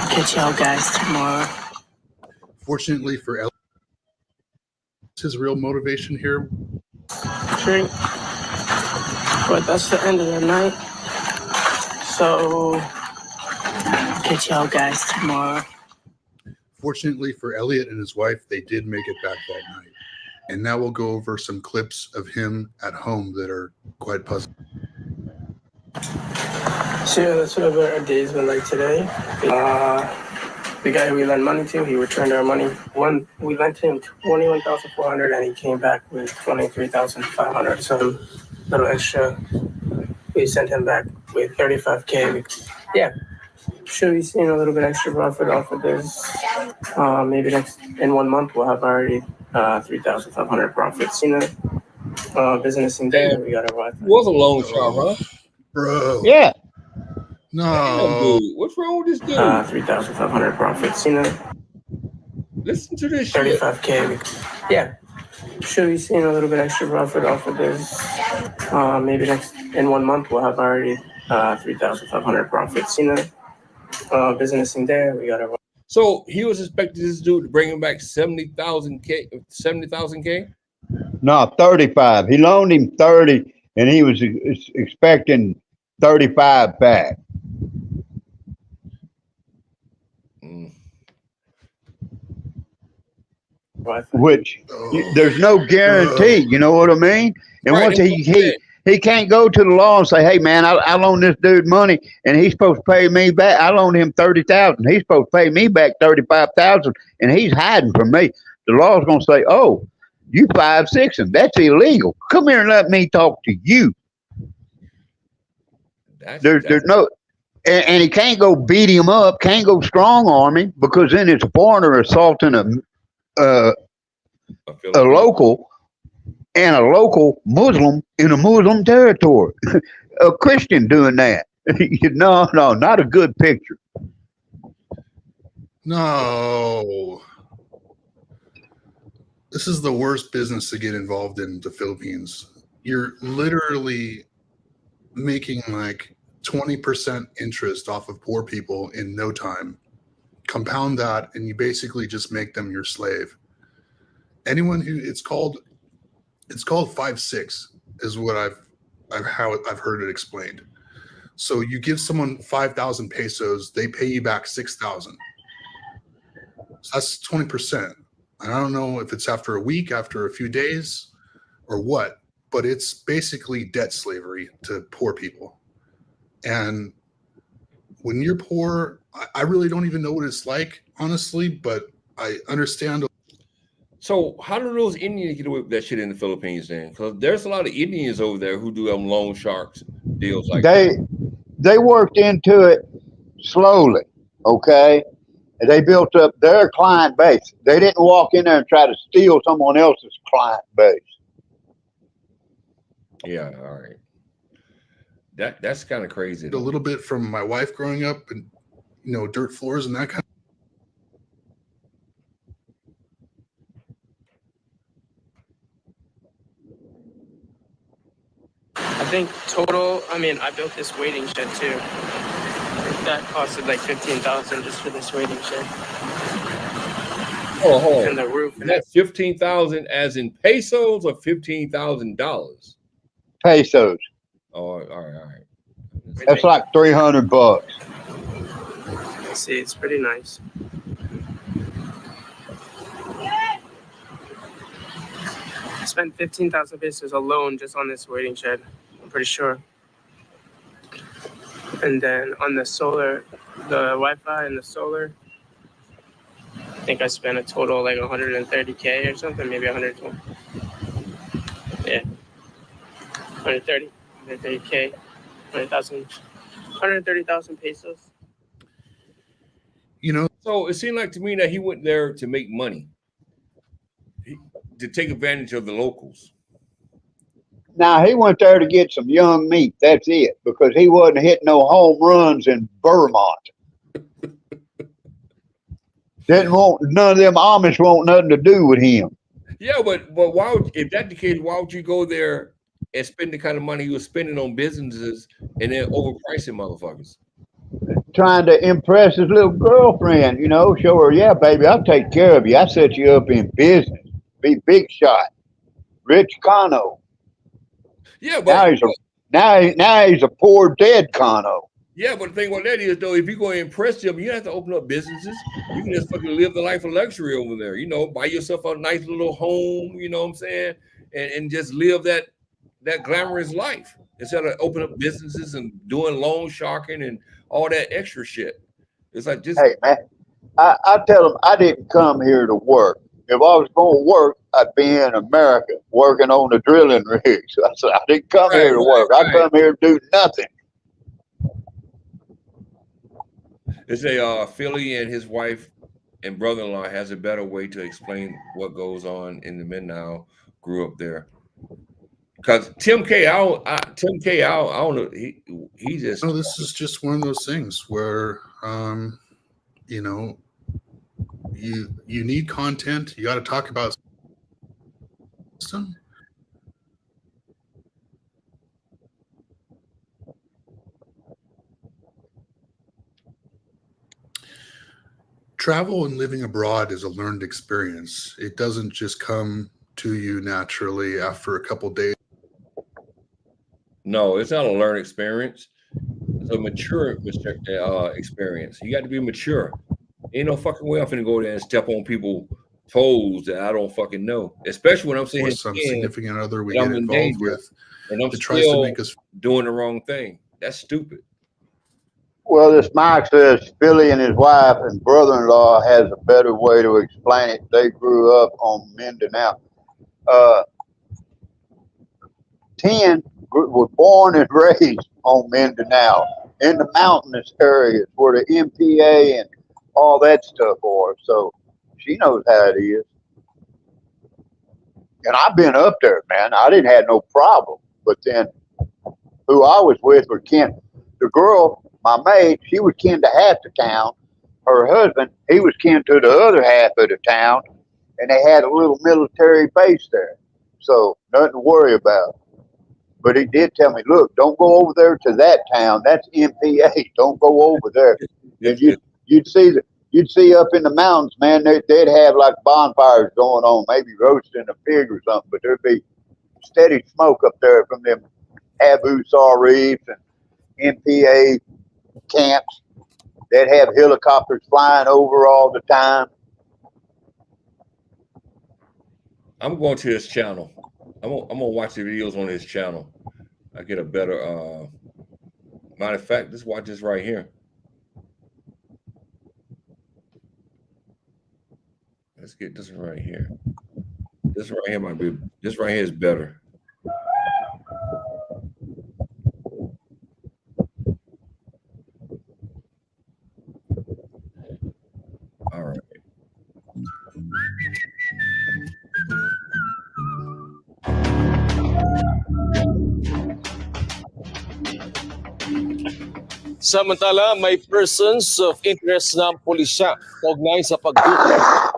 catch y'all guys tomorrow. Fortunately for his real motivation here? Drink. But that's the end of the night. So, catch y'all guys tomorrow. Fortunately for Elliot and his wife, they did make it back that night. And now we'll go over some clips of him at home that are quite puzzling. So yeah, that's what our day's been like today. The guy who we lent money to, he returned our money. We lent him $21,400 and he came back with $23,500. Some little extra. We sent him back with $35K. Yeah. Should be seeing a little bit extra profit off of this. Maybe in 1 month we'll have already 3,500 profits. Business in day. We got our Wi-Fi. Was a loan shark, huh? Bro. Yeah. No. Dude, what's wrong with this dude? 3,500 profits. Listen to this shit. 35K. Yeah. Should be seeing a little bit extra profit off of this. Maybe in 1 month we'll have already 3,500 profits. Business in there. We got our. So he was expecting this dude to bring him back 70,000K? No, 35. He loaned him 30 and he was expecting 35 back. Which there's no guarantee, you know what I mean? And Right, once he can't go to the law and say, hey man, I loaned this dude money and he's supposed to pay me back. I loaned him 30,000. He's supposed to pay me back 35,000 and he's hiding from me. The law's gonna say, oh, you 5-6 and that's illegal. Come here and let me talk to you. There's no and he can't go beat him up, can't go strong arm him because then it's a foreigner assaulting a local and a local Muslim in a Muslim territory. A Christian doing that. No, not a good picture. No. This is the worst business to get involved in the Philippines. You're literally making like 20% interest off of poor people in no time. Compound that and you basically just make them your slave. Anyone who it's called 5-6 is what I've heard it explained. So you give someone 5,000 pesos, they pay you back 6,000. So that's 20%. And I don't know if it's after a week, after a few days, or what, but it's basically debt slavery to poor people. And when you're poor, I really don't even know what it's like, honestly, but I understand. So how do those Indians get away with that shit in the Philippines then? Because there's a lot of Indians over there who do them loan sharks deals like that. They worked into it slowly, okay? And they built up their client base. They didn't walk in there and try to steal someone else's client base. Yeah, all right. That's kind of crazy. A little bit from my wife growing up and, dirt floors and that kind of. I think total, I built this waiting shed too. That costed like $15,000 just for this waiting shed. Oh, and the roof. And that's 15,000 as in pesos or $15,000? Pesos. Oh, all right. That's like $300. See, it's pretty nice. I spent 15,000 pesos alone just on this waiting shed. I'm pretty sure. And then on the solar, the Wi-Fi and the solar, I think I spent a total like 130K or something, maybe 120. Yeah, 130K, 130,000 pesos. So it seemed like to me that he went there to make money, to take advantage of the locals. Now, he went there to get some young meat. That's it, because he wasn't hitting no home runs in Vermont. None of them Amish want nothing to do with him. Yeah, but why would, if that's the case, why would you go there and spend the kind of money he was spending on businesses and then overpricing motherfuckers? Trying to impress his little girlfriend, show her, yeah, baby, I'll take care of you. I set you up in business. be big shot. Rich Cano. Yeah, but now he's a poor dead Cano. yeah, but the thing about that is though, if you're going to impress them, you have to open up businesses. You can just fucking live the life of luxury over there. You know, buy yourself a nice little home. You know what I'm saying, and just live that glamorous life instead of opening up businesses and doing loan sharking and all that extra shit. It's like just Hey man, I tell them I didn't come here to work. If I was going to work, I'd be in America working on the drilling rigs. I said I didn't come here to work. I come here to do nothing. They say Philly and his wife and brother-in-law has a better way to explain what goes on in the Midnow. Grew up there. Because Tim K, I don't know. He just. No, this is just one of those things where, you know, you need content. You got to talk about system. Travel and living abroad is a learned experience. It doesn't just come to you naturally after a couple days. No, it's not a learned experience. It's a mature experience. You got to be mature. Ain't no fucking way I'm finna go there and step on people's toes that I don't fucking know. Especially when I'm saying some significant other we get I'm in involved danger, with. and I'm It tries to still make us doing the wrong thing. That's stupid. Well, this Mike says Philly and his wife and brother-in-law has a better way to explain it. They grew up on Mindanao. 10 was born and raised on Mindanao in the mountainous areas where the MPA and all that stuff are. So she knows how it is. And I've been up there, man. I didn't have no problem. But then who I was with were kin. The girl, my maid, she was kin to half the town. Her husband, he was kin to the other half of the town. And they had a little military base there. So nothing to worry about. But he did tell me, look, don't go over there to that town. That's MPA. Don't go over there. And you'd see up in the mountains, man, they'd have like bonfires going on, maybe roasting a pig or something, but there'd be steady smoke up there from them Abu Sarifs and MPA camps. They'd have helicopters flying over all the time. I'm going to his channel. I'm gonna watch the videos on his channel. I get a better matter of fact, let's watch this right here. Let's get this right here. This right here this right here is better. All right. Samantala, may persons of interest ng pulisya kaugnay sa pagduto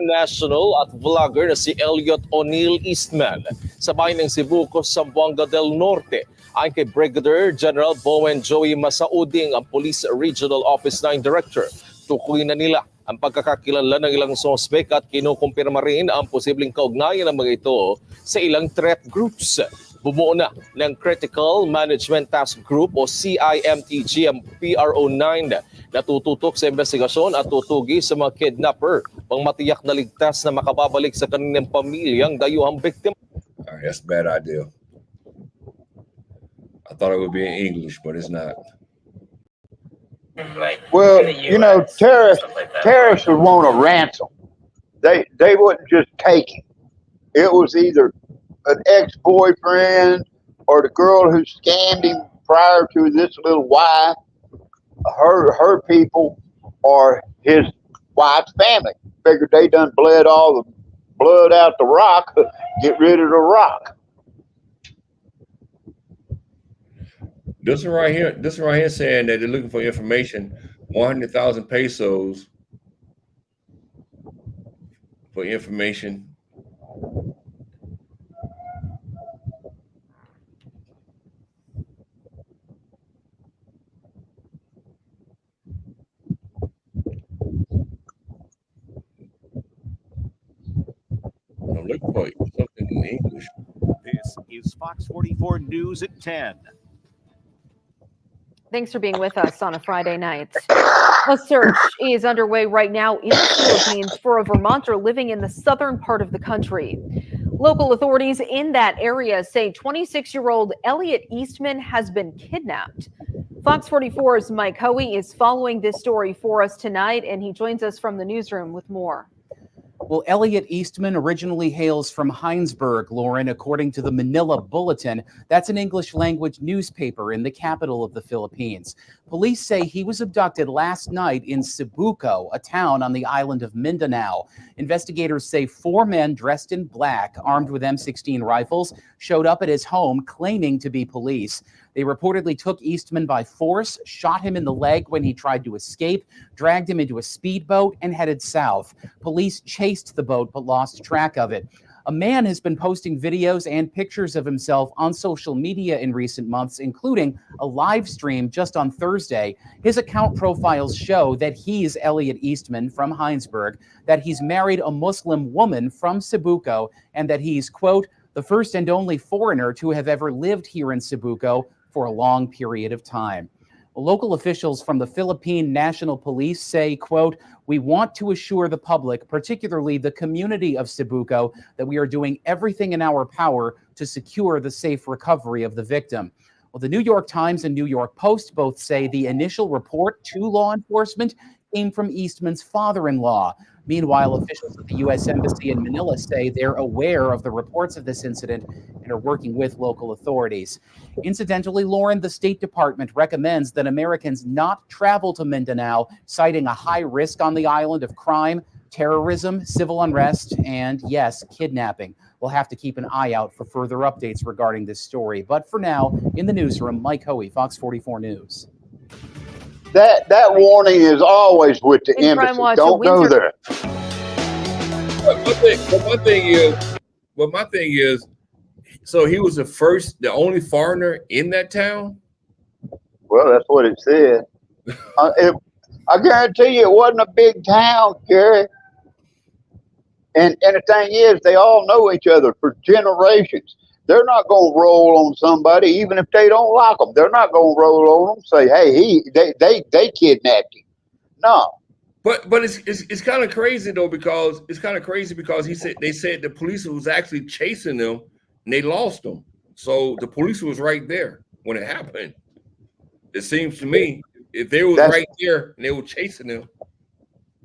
national at vlogger na si Elliot O'Neill Eastman sa bayan ng Cebu, Zamboanga del Norte. Ayon kay Brigadier General Bowen Joey Masauding, ang Police Regional Office 9 Director, tukoy na nila ang pagkakakilala ng ilang sospek at kinukumpirma rin ang posibleng kaugnayan ng mga ito sa ilang threat groups. Bumuo na ng Critical Management Task Group o CIMTG ang PRO9 na tututok sa investigasyon at tutugi sa mga kidnapper pang matiyak na ligtas na makababalik sa kanilang pamilyang dayuhang biktima. All right, that's a bad idea. I thought it would be in English, but it's not. Like, Well, in the you know, US, stuff like that. terrorists would want a ransom. They wouldn't just take it. It was either an ex-boyfriend or the girl who scammed him prior to this little wife, her people, or his wife's family. Figured they done bled all the blood out the rock, get rid of the rock. This one right here saying that they're looking for information, 100,000 pesos for information. Let's play something in English. This is Fox 44 News at 10. Thanks for being with us on a Friday night. A search is underway right now in the Philippines for a Vermonter living in the southern part of the country. Local authorities in that area say 26-year-old Elliot Eastman has been kidnapped. Fox 44's Mike Hoey is following this story for us tonight, and he joins us from the newsroom with more. Well, Elliot Eastman originally hails from Heinsberg, Lauren, according to the Manila Bulletin. That's an English language newspaper in the capital of the Philippines. Police say he was abducted last night in Cebuco, a town on the island of Mindanao. Investigators say 4 men dressed in black, armed with M16 rifles, showed up at his home claiming to be police. They reportedly took Eastman by force, shot him in the leg when he tried to escape, dragged him into a speedboat, and headed south. Police chased the boat but lost track of it. A man has been posting videos and pictures of himself on social media in recent months, including a live stream just on Thursday. His account profiles show that he's Elliot Eastman from Heinsberg, that he's married a Muslim woman from Cebuco, and that he's, quote, the first and only foreigner to have ever lived here in Cebuco for a long period of time. Local officials from the Philippine National Police say, quote, we want to assure the public, particularly the community of Cebuco, that we are doing everything in our power to secure the safe recovery of the victim. Well, the New York Times and New York Post both say the initial report to law enforcement came from Eastman's father-in-law. Meanwhile, officials at the U.S. Embassy in Manila say they're aware of the reports of this incident and are working with local authorities. Incidentally, Lauren, the State Department recommends that Americans not travel to Mindanao, citing a high risk on the island of crime, terrorism, civil unrest, and, yes, kidnapping. We'll have to keep an eye out for further updates regarding this story. But for now, in the newsroom, Mike Hoey, Fox 44 News. That warning is always with the embassy. Don't go there. My thing is, so he was the only foreigner in that town? Well, that's what it said. I guarantee you it wasn't a big town, Gary. And the thing is, they all know each other for generations. They're not going to roll on somebody, even if they don't like them. They're not going to roll on them. Say, hey, they kidnapped him. No. But it's kind of crazy though, because they said the police was actually chasing them and they lost them. So the police was right there when it happened. It seems to me if they was right there and they were chasing them.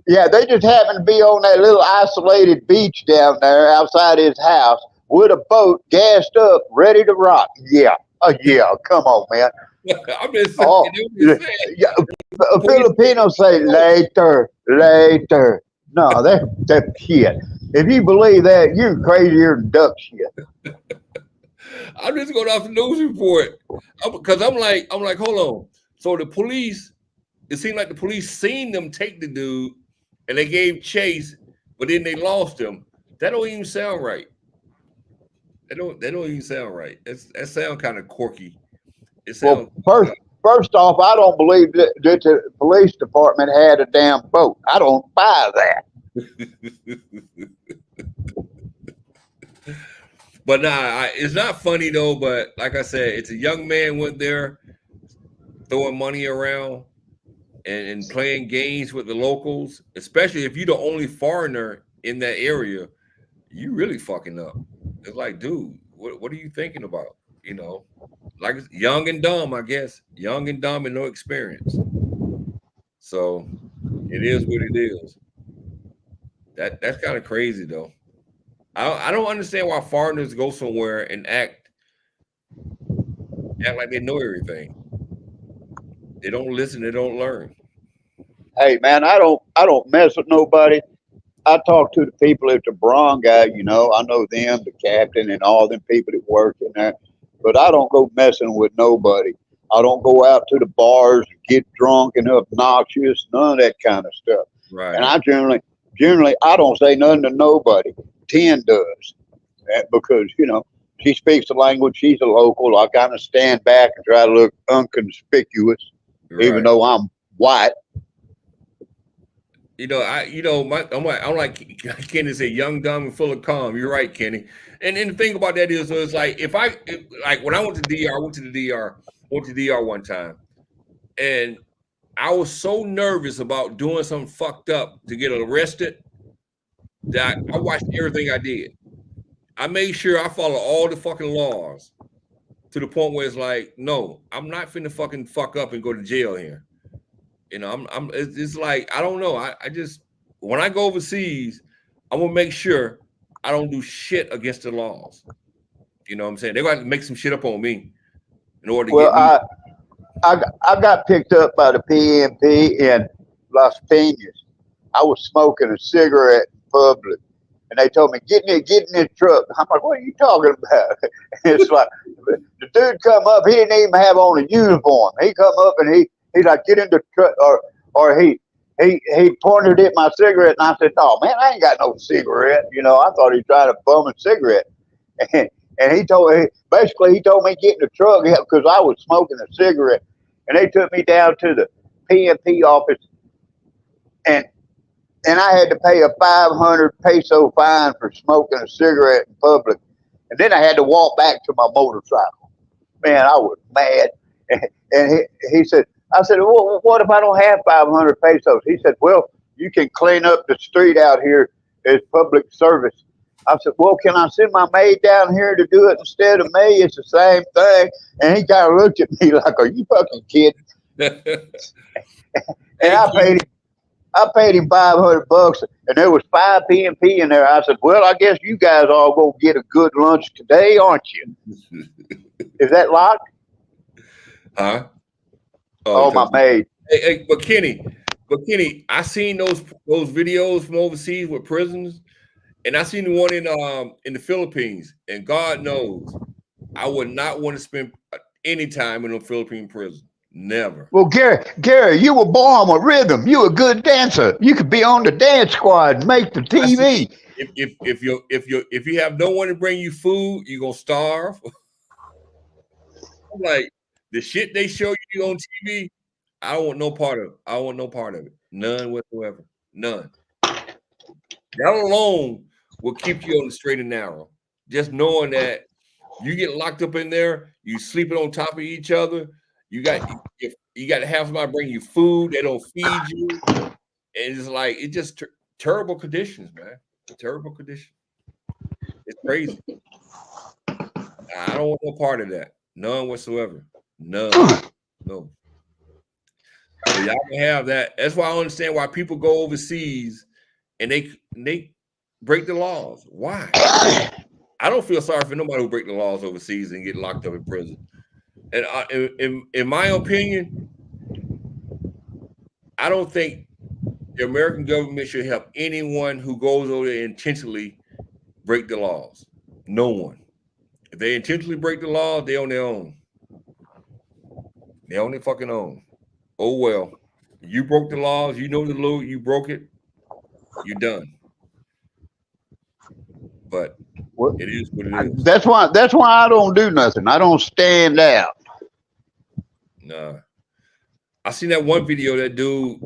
Yeah, they just happened to be on that little isolated beach down there outside his house, with a boat gassed up, ready to rock. Yeah. Come on, man. I'm just saying. Filipinos say later. No, that's shit. If you believe that, you're crazier than duck shit. I'm just going off the news report because I'm like, hold on. So the police, it seemed like the police seen them take the dude and they gave chase, but then they lost him. That don't even sound right. That don't even sound right. That sound kind of quirky. It sounds first off, I don't believe that the police department had a damn boat. I don't buy that. But nah, it's not funny though. But like I said, it's a young man went there throwing money around and playing games with the locals, especially if you're the only foreigner in that area. You really fucking up. It's like, dude, what are you thinking about? You know, like young and dumb, I guess. Young and dumb and no experience. So it is what it is. That's kind of crazy though. I don't understand why foreigners go somewhere and act like they know everything. They don't listen, they don't learn. Hey man, I don't mess with nobody. I talk to the people at the Braun guy, you know, I know them, the captain and all them people that work in there, but I don't go messing with nobody. I don't go out to the bars, get drunk and obnoxious, none of that kind of stuff. Right. And I generally, I don't say nothing to nobody. 10 does. Because, you know, she speaks the language, she's a local. I kind of stand back and try to look unconspicuous, even though I'm white. I'm like Kenny said, young, dumb, and full of calm. You're right, Kenny. And the thing about that is, so it's like like when I went to DR, went to DR one time, and I was so nervous about doing something fucked up to get arrested that I watched everything I did. I made sure I follow all the fucking laws to the point where it's like, no, I'm not finna fucking fuck up and go to jail here. It's like, I don't know. I just, when I go overseas, I'm gonna make sure I don't do shit against the laws. You know what I'm saying? They're going to make some shit up on me in order to get me. I got picked up by the PNP in Las Piñas. I was smoking a cigarette in public, and they told me, get in this truck. I'm like, what are you talking about? It's like, the dude come up, he didn't even have on a uniform. He come up and he's like, get in the truck, or he pointed at my cigarette, and I said, oh man, I ain't got no cigarette. You know, I thought he was trying to bum a cigarette. And he told me, basically, get in the truck because I was smoking a cigarette. And they took me down to the PNP office, and I had to pay a 500 peso fine for smoking a cigarette in public. And then I had to walk back to my motorcycle. Man, I was mad. And he said, I said, well, what if I don't have 500 pesos? He said, well, you can clean up the street out here as public service. I said, well, can I send my maid down here to do it instead of me? It's the same thing. And he kind of looked at me like, are you fucking kidding? And I paid him $500, and there was 5 PNP in there. I said, well, I guess you guys all gonna get a good lunch today, aren't you? Is that locked? Huh? Oh, my maid. Hey, but Kenny, I seen those videos from overseas with prisoners. And I seen the one in the Philippines, and God knows, I would not want to spend any time in a Philippine prison. Never. Well, Gary, you were born with rhythm. You a good dancer. You could be on the dance squad and make the TV. If you have no one to bring you food, you're gonna starve. I'm like, the shit they show you on TV, I don't want no part of it. I want no part of it. None whatsoever. None. That alone will keep you on the straight and narrow. Just knowing that you get locked up in there, you sleeping on top of each other. You got to have somebody bring you food. They don't feed you, and it's like it's just terrible conditions, man. Terrible conditions. It's crazy. I don't want no part of that. None whatsoever. None. No. So y'all can have that. That's why I understand why people go overseas and they break the laws. Why? I don't feel sorry for nobody who break the laws overseas and get locked up in prison. And in my opinion, I don't think the American government should help anyone who goes over there and intentionally break the laws. No one. If they intentionally break the law, they on their own. They on their fucking own. Oh well. You broke the laws, you know the law, you broke it, you're done. But it is what it is. That's why I don't do nothing. I don't stand out. Nah. I seen that one video, that dude,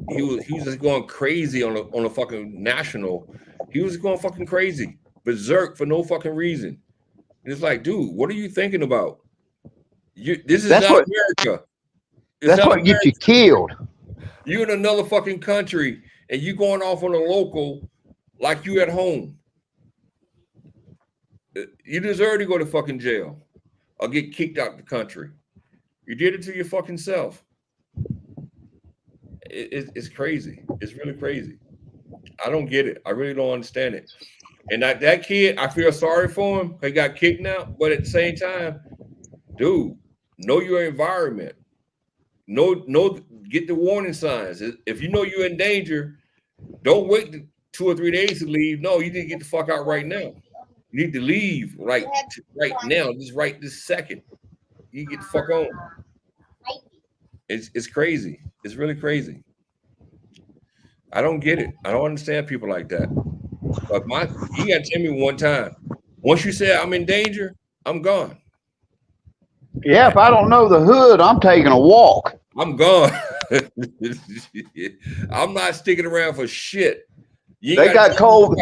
he was just going crazy on a fucking national. He was going fucking crazy, berserk for no fucking reason. And it's like, dude, what are you thinking about? This is not America. That's what gets you killed. You're in another fucking country and you going off on a local like you at home. You deserve to go to fucking jail or get kicked out the country. You did it to your fucking self. It's crazy. It's really crazy. I don't get it. I really don't understand it. And that kid, I feel sorry for him. He got kicked out, but at the same time, dude, know your environment. Get the warning signs. If you know you're in danger, don't wait 2 or 3 days to leave. No, you need to get the fuck out right now. You need to leave right now, just right this second. You get the fuck on. It's crazy. It's really crazy. I don't get it. I don't understand people like that. But you gotta tell me one time. Once you say I'm in danger, I'm gone. Yeah, if I don't know the hood, I'm taking a walk. I'm gone. I'm not sticking around for shit. They got cold.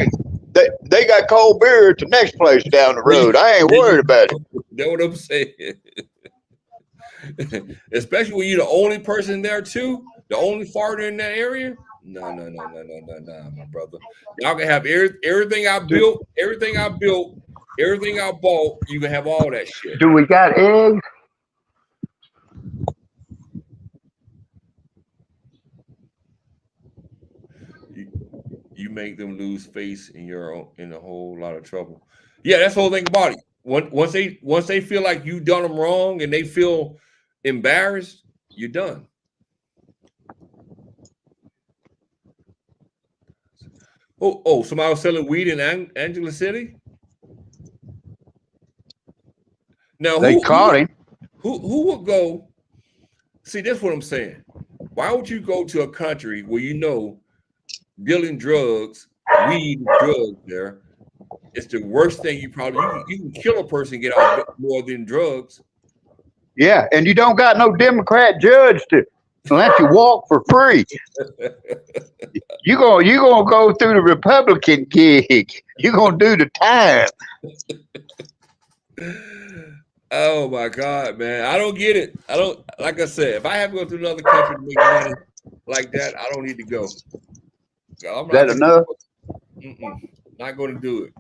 They got cold beer at the next place down the road. I ain't worried about it. That's what I'm saying. Especially when you're the only person there too, the only foreigner in that area. No, my brother. Y'all can have everything I built, everything I bought. You can have all that shit. Do we got eggs? You make them lose face, and you're in a whole lot of trouble. Yeah, that's the whole thing about it. Once they feel like you done them wrong and they feel embarrassed, you're done. Oh, somebody was selling weed in Angela City. Now They caught him. Who would go? See, that's what I'm saying. Why would you go to a country where you know dealing drugs, weed, drugs there? It's the worst thing you can kill a person and get out more than drugs. Yeah, and you don't got no Democrat judge to let you walk for free. You gonna go through the Republican gig. You gonna do the time. Oh my God, man! I don't get it. I don't. Like I said, if I have to go to another country to make money like that, I don't need to go. I'm not That enough? Not going to do it.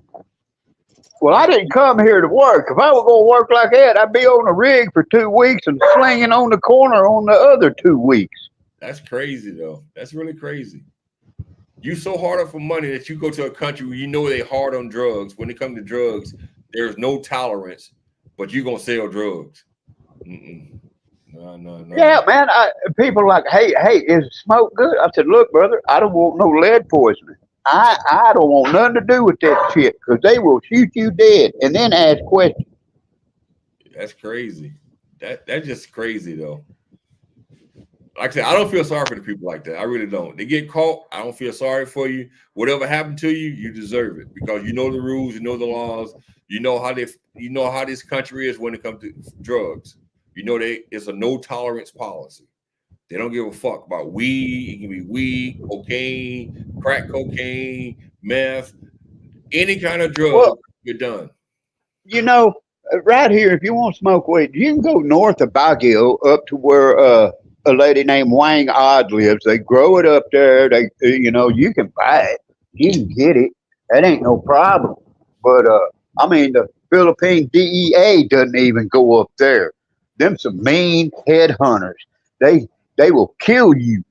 Well, I didn't come here to work. If I were going to work like that, I'd be on the rig for 2 weeks and slinging on the corner on the other 2 weeks. That's crazy, though. That's really crazy. You so hard up for money that you go to a country where you know they hard on drugs. When it comes to drugs, there's no tolerance, but you're gonna sell drugs. No. Yeah, man. People are like, hey, is smoke good? I said, look, brother, I don't want no lead poisoning. I don't want nothing to do with that shit because they will shoot you dead and then ask questions. That's crazy. That's just crazy, though. Like I said, I don't feel sorry for the people like that. I really don't. They get caught. I don't feel sorry for you. Whatever happened to you, you deserve it because you know the rules, you know the laws, you know how this country is when it comes to drugs. You know it's a no tolerance policy. They don't give a fuck about weed. It can be weed, cocaine, crack cocaine, meth, any kind of drug. Well, you're done. You know, right here, if you want to smoke weed, you can go north of Baguio up to where a lady named Wang Odd lives. They grow it up there. You can buy it. You can get it. That ain't no problem. But I mean, the Philippine DEA doesn't even go up there. Them some mean headhunters. They will kill you,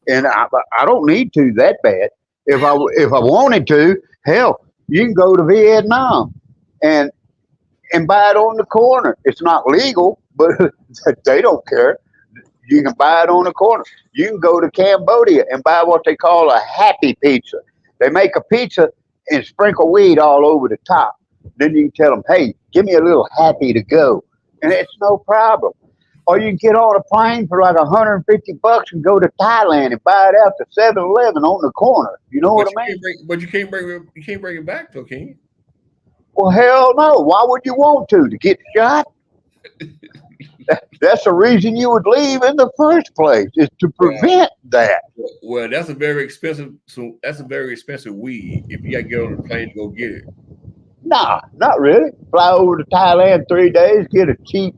and I don't need to that bad. If I wanted to, hell, you can go to Vietnam and buy it on the corner. It's not legal, but they don't care. You can buy it on the corner. You can go to Cambodia and buy what they call a happy pizza. They make a pizza and sprinkle weed all over the top. Then you can tell them, hey, give me a little happy to go. And it's no problem. Or you can get on a plane for like $150 and go to Thailand and buy it out to 7-Eleven on the corner. You know what I mean? But you can't bring it back, though, can you? Well, hell no. Why would you want to get shot? That's the reason you would leave in the first place, is to prevent that. Well, that's a very expensive. So that's a very expensive weed. If you got to get on the plane to go get it. Nah, not really. Fly over to Thailand 3 days, get a cheap.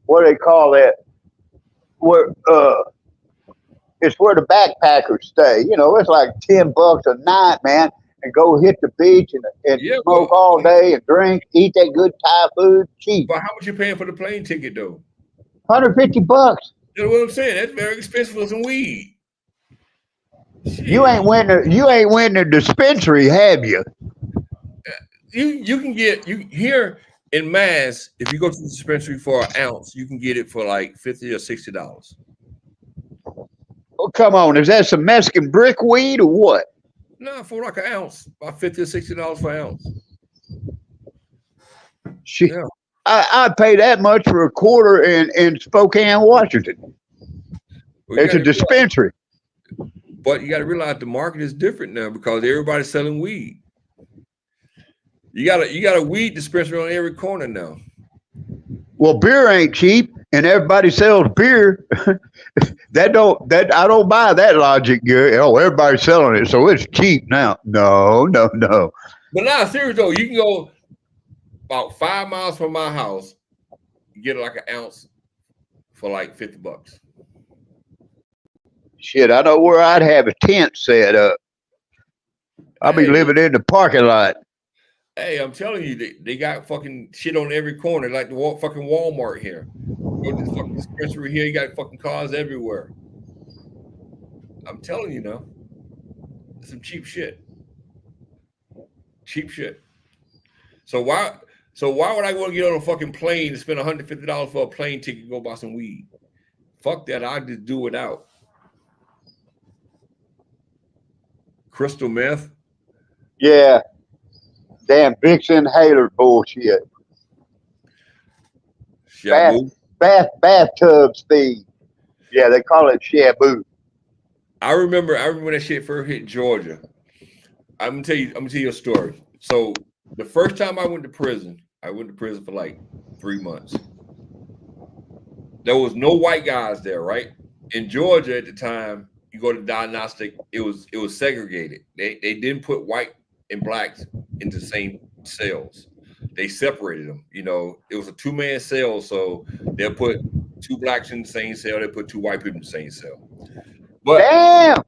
What do they call that? Where it's where the backpackers stay. You know, it's like $10 a night, man, and go hit the beach and smoke all day and drink, eat that good Thai food, cheap. But how much you paying for the plane ticket though? $150. You know what I'm saying? That's very expensive for some weed. Shit. You ain't went to the dispensary, have you? You can get here. In Mass, if you go to the dispensary for an ounce, you can get it for like $50 or $60. Oh, come on. Is that some Mexican brick weed or what? No, for like an ounce, about $50 or $60 for an ounce. Shit. Yeah. I'd pay that much for a quarter in Spokane, Washington. Well, it's a dispensary. But you got to realize the market is different now because everybody's selling weed. You got a weed dispensary on every corner now. Well, beer ain't cheap, and everybody sells beer, I don't buy that logic, Gary. Oh, everybody's selling it, so it's cheap now. No. But now, serious though, you can go about 5 miles from my house, get like an ounce for like $50. Shit, I know where I'd have a tent set up. I'll be living in the parking lot. Hey, I'm telling you, they got fucking shit on every corner, like the fucking Walmart here. Go to this fucking dispensary here, you got fucking cars everywhere. I'm telling you now, it's some cheap shit. Cheap shit. So why would I want to get on a fucking plane and spend $150 for a plane ticket and go buy some weed? Fuck that, I just do it out. Crystal meth. Yeah. Damn Vicks inhaler bullshit. Shabu. Bathtub speed. Yeah, they call it shabu. I remember when that shit first hit Georgia. I'm gonna tell you a story. So the first time I went to prison for like 3 months. There was no white guys there, right? In Georgia at the time, you go to diagnostic, it was segregated. They didn't put white and blacks into the same cells. They separated them. You know, it was a 2-man cell, so they'll put 2 blacks in the same cell, they put 2 white people in the same cell. But damn.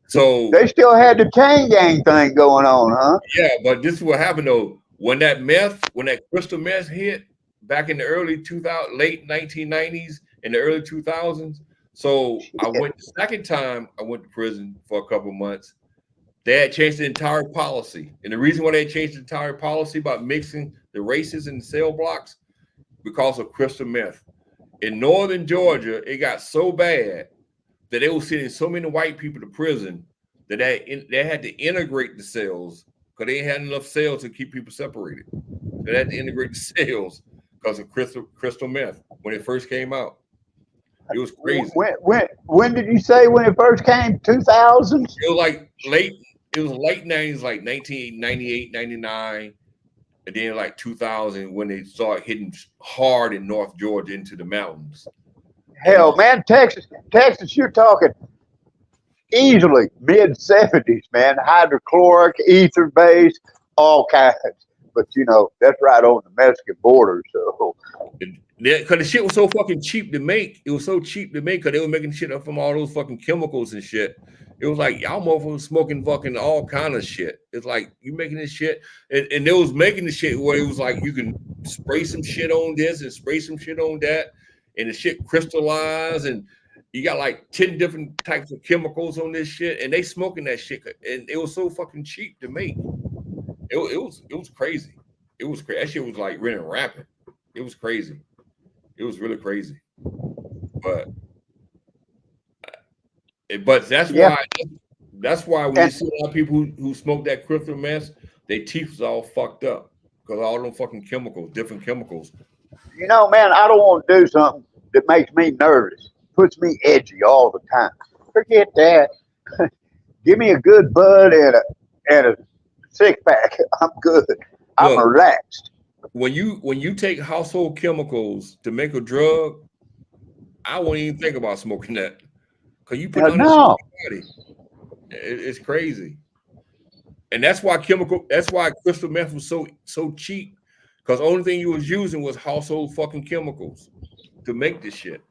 So they still had the chain gang thing going on, huh? Yeah, but this is what happened though. When that crystal meth hit back in the early 2000, late 1990s and the early 2000s. So I went the second time I went to prison for a couple of months. They had changed the entire policy. And the reason why they changed the entire policy about mixing the races in the cell blocks, because of crystal meth. In northern Georgia, it got so bad that they were sending so many white people to prison that they had to integrate the cells because they had enough cells to keep people separated. They had to integrate the cells because of crystal meth when it first came out. It was crazy. When did you say when it first came? 2000? It was like late 90s, like 1998, 99, and then like 2000 when they started hitting hard in North Georgia into the mountains. Hell, man, Texas, you're talking easily mid-70s, man. Hydrochloric, ether base, all kinds. But you know, that's right on the Mexican border. So, because the shit was so fucking cheap to make, it was so cheap to make because they were making shit up from all those fucking chemicals and shit. It was like y'all motherfuckers smoking fucking all kind of shit. It's like you making this shit, and they was making the shit where it was like you can spray some shit on this and spray some shit on that, and the shit crystallized, and you got like 10 different types of chemicals on this shit, and they smoking that shit, and it was so fucking cheap to make. It was crazy. It was crazy. That shit was like really rampant. It was crazy. It was really crazy. But that's why when you see a lot of people who smoke that crystal meth, their teeth is all fucked up because all them fucking chemicals, different chemicals. you know, man, I don't want to do something that makes me nervous, puts me edgy all the time. Forget that. Give me a good bud and a 6-pack. I'm good. I'm relaxed. When you take household chemicals to make a drug, I won't even think about smoking that. Cause you put on your body. It's crazy. And that's why crystal meth was so cheap. Because the only thing you was using was household fucking chemicals to make this shit.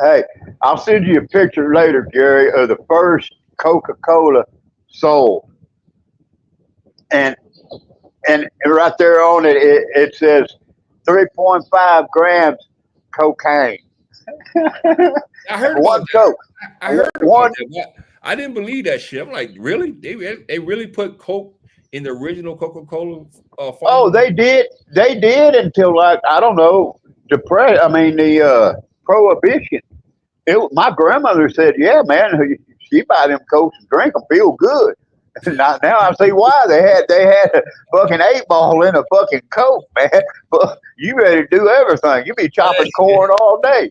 Hey, I'll send you a picture later, Gary, of the first Coca-Cola sold. And right there on it, it says 3.5 grams cocaine. I heard one about Coke. I heard about that. I didn't believe that shit. I'm like, really? They really put Coke in the original Coca-Cola? Oh, they did. They did until like, I don't know, the prohibition. My grandmother said, "Yeah, man, she buy them Cokes and drink them, feel good." Now I see why they had a fucking 8-ball in a fucking Coke, man. But you ready to do everything? You be chopping corn all day.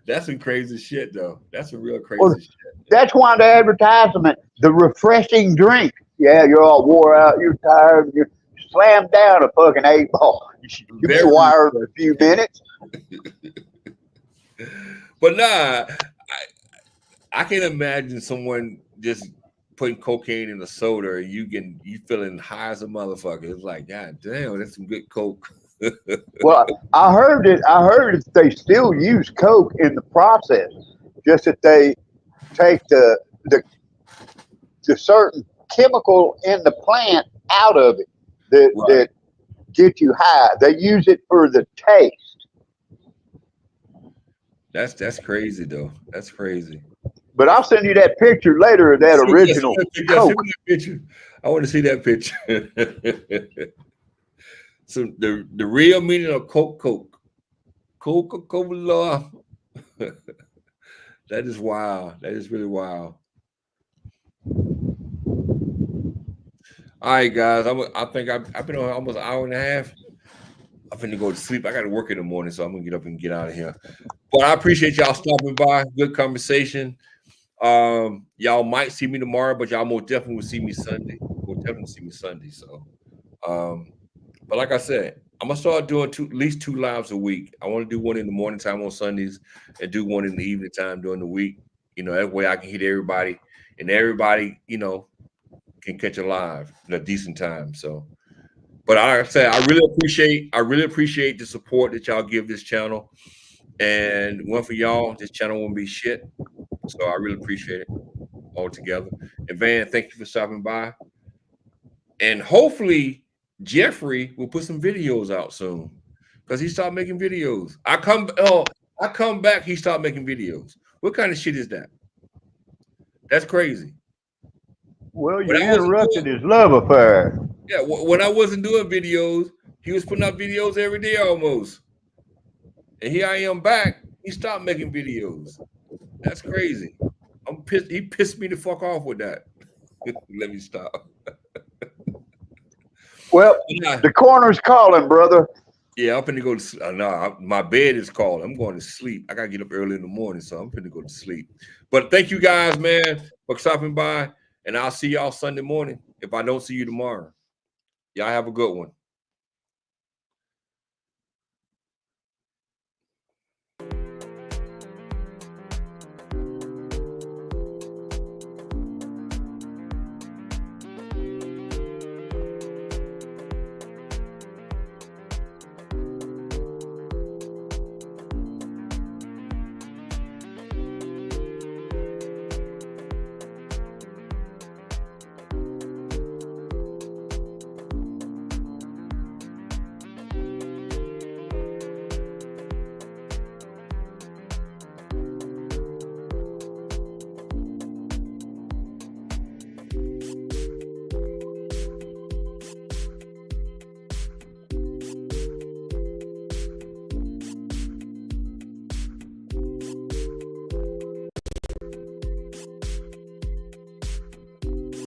That's some crazy shit, though. That's some real crazy shit. That's why the advertisement, the refreshing drink. Yeah, you're all wore out, you're tired, you're slam down a fucking 8-ball. You Very can wire in a few minutes. But nah, I can imagine someone just putting cocaine in a soda and you feeling high as a motherfucker. It's like, God damn, that's some good coke. Well, I heard that they still use coke in the process, just that they take the certain chemical in the plant out of it that get you high. They use it for the taste. That's crazy though. That's crazy. But I'll send you that picture later of that original coke. Send me that picture. I want to see that picture. So the real meaning of Coca-Cola. That is wild. That is really wild. All right, guys. I think I've been on almost an hour and a half. I'm finna go to sleep. I got to work in the morning, so I'm gonna get up and get out of here. But I appreciate y'all stopping by. Good conversation. Y'all might see me tomorrow, but y'all most definitely will see me Sunday. So, but like I said, I'm gonna start doing at least 2 lives a week. I want to do one in the morning time on Sundays and do one in the evening time during the week. You know, that way I can hit everybody, and everybody, you know, can catch a live in a decent time. So, but like I said, I really appreciate the support that y'all give this channel. And one for y'all, this channel won't be shit. So I really appreciate it all together. And Van, thank you for stopping by. And hopefully Jeffrey will put some videos out soon, because he started making videos. I come back, he started making videos. What kind of shit is that? That's crazy. Well, you interrupted his love affair. Yeah, when I wasn't doing videos, he was putting out videos every day almost. And here I am back. He stopped making videos. That's crazy. I'm pissed. He pissed me the fuck off with that. Let me stop. Well, the corner's calling, brother. Yeah, I'm finna go to sleep. My bed is calling. I'm going to sleep. I gotta get up early in the morning, so I'm finna go to sleep. But thank you guys, man, for stopping by. And I'll see y'all Sunday morning if I don't see you tomorrow. Y'all have a good one.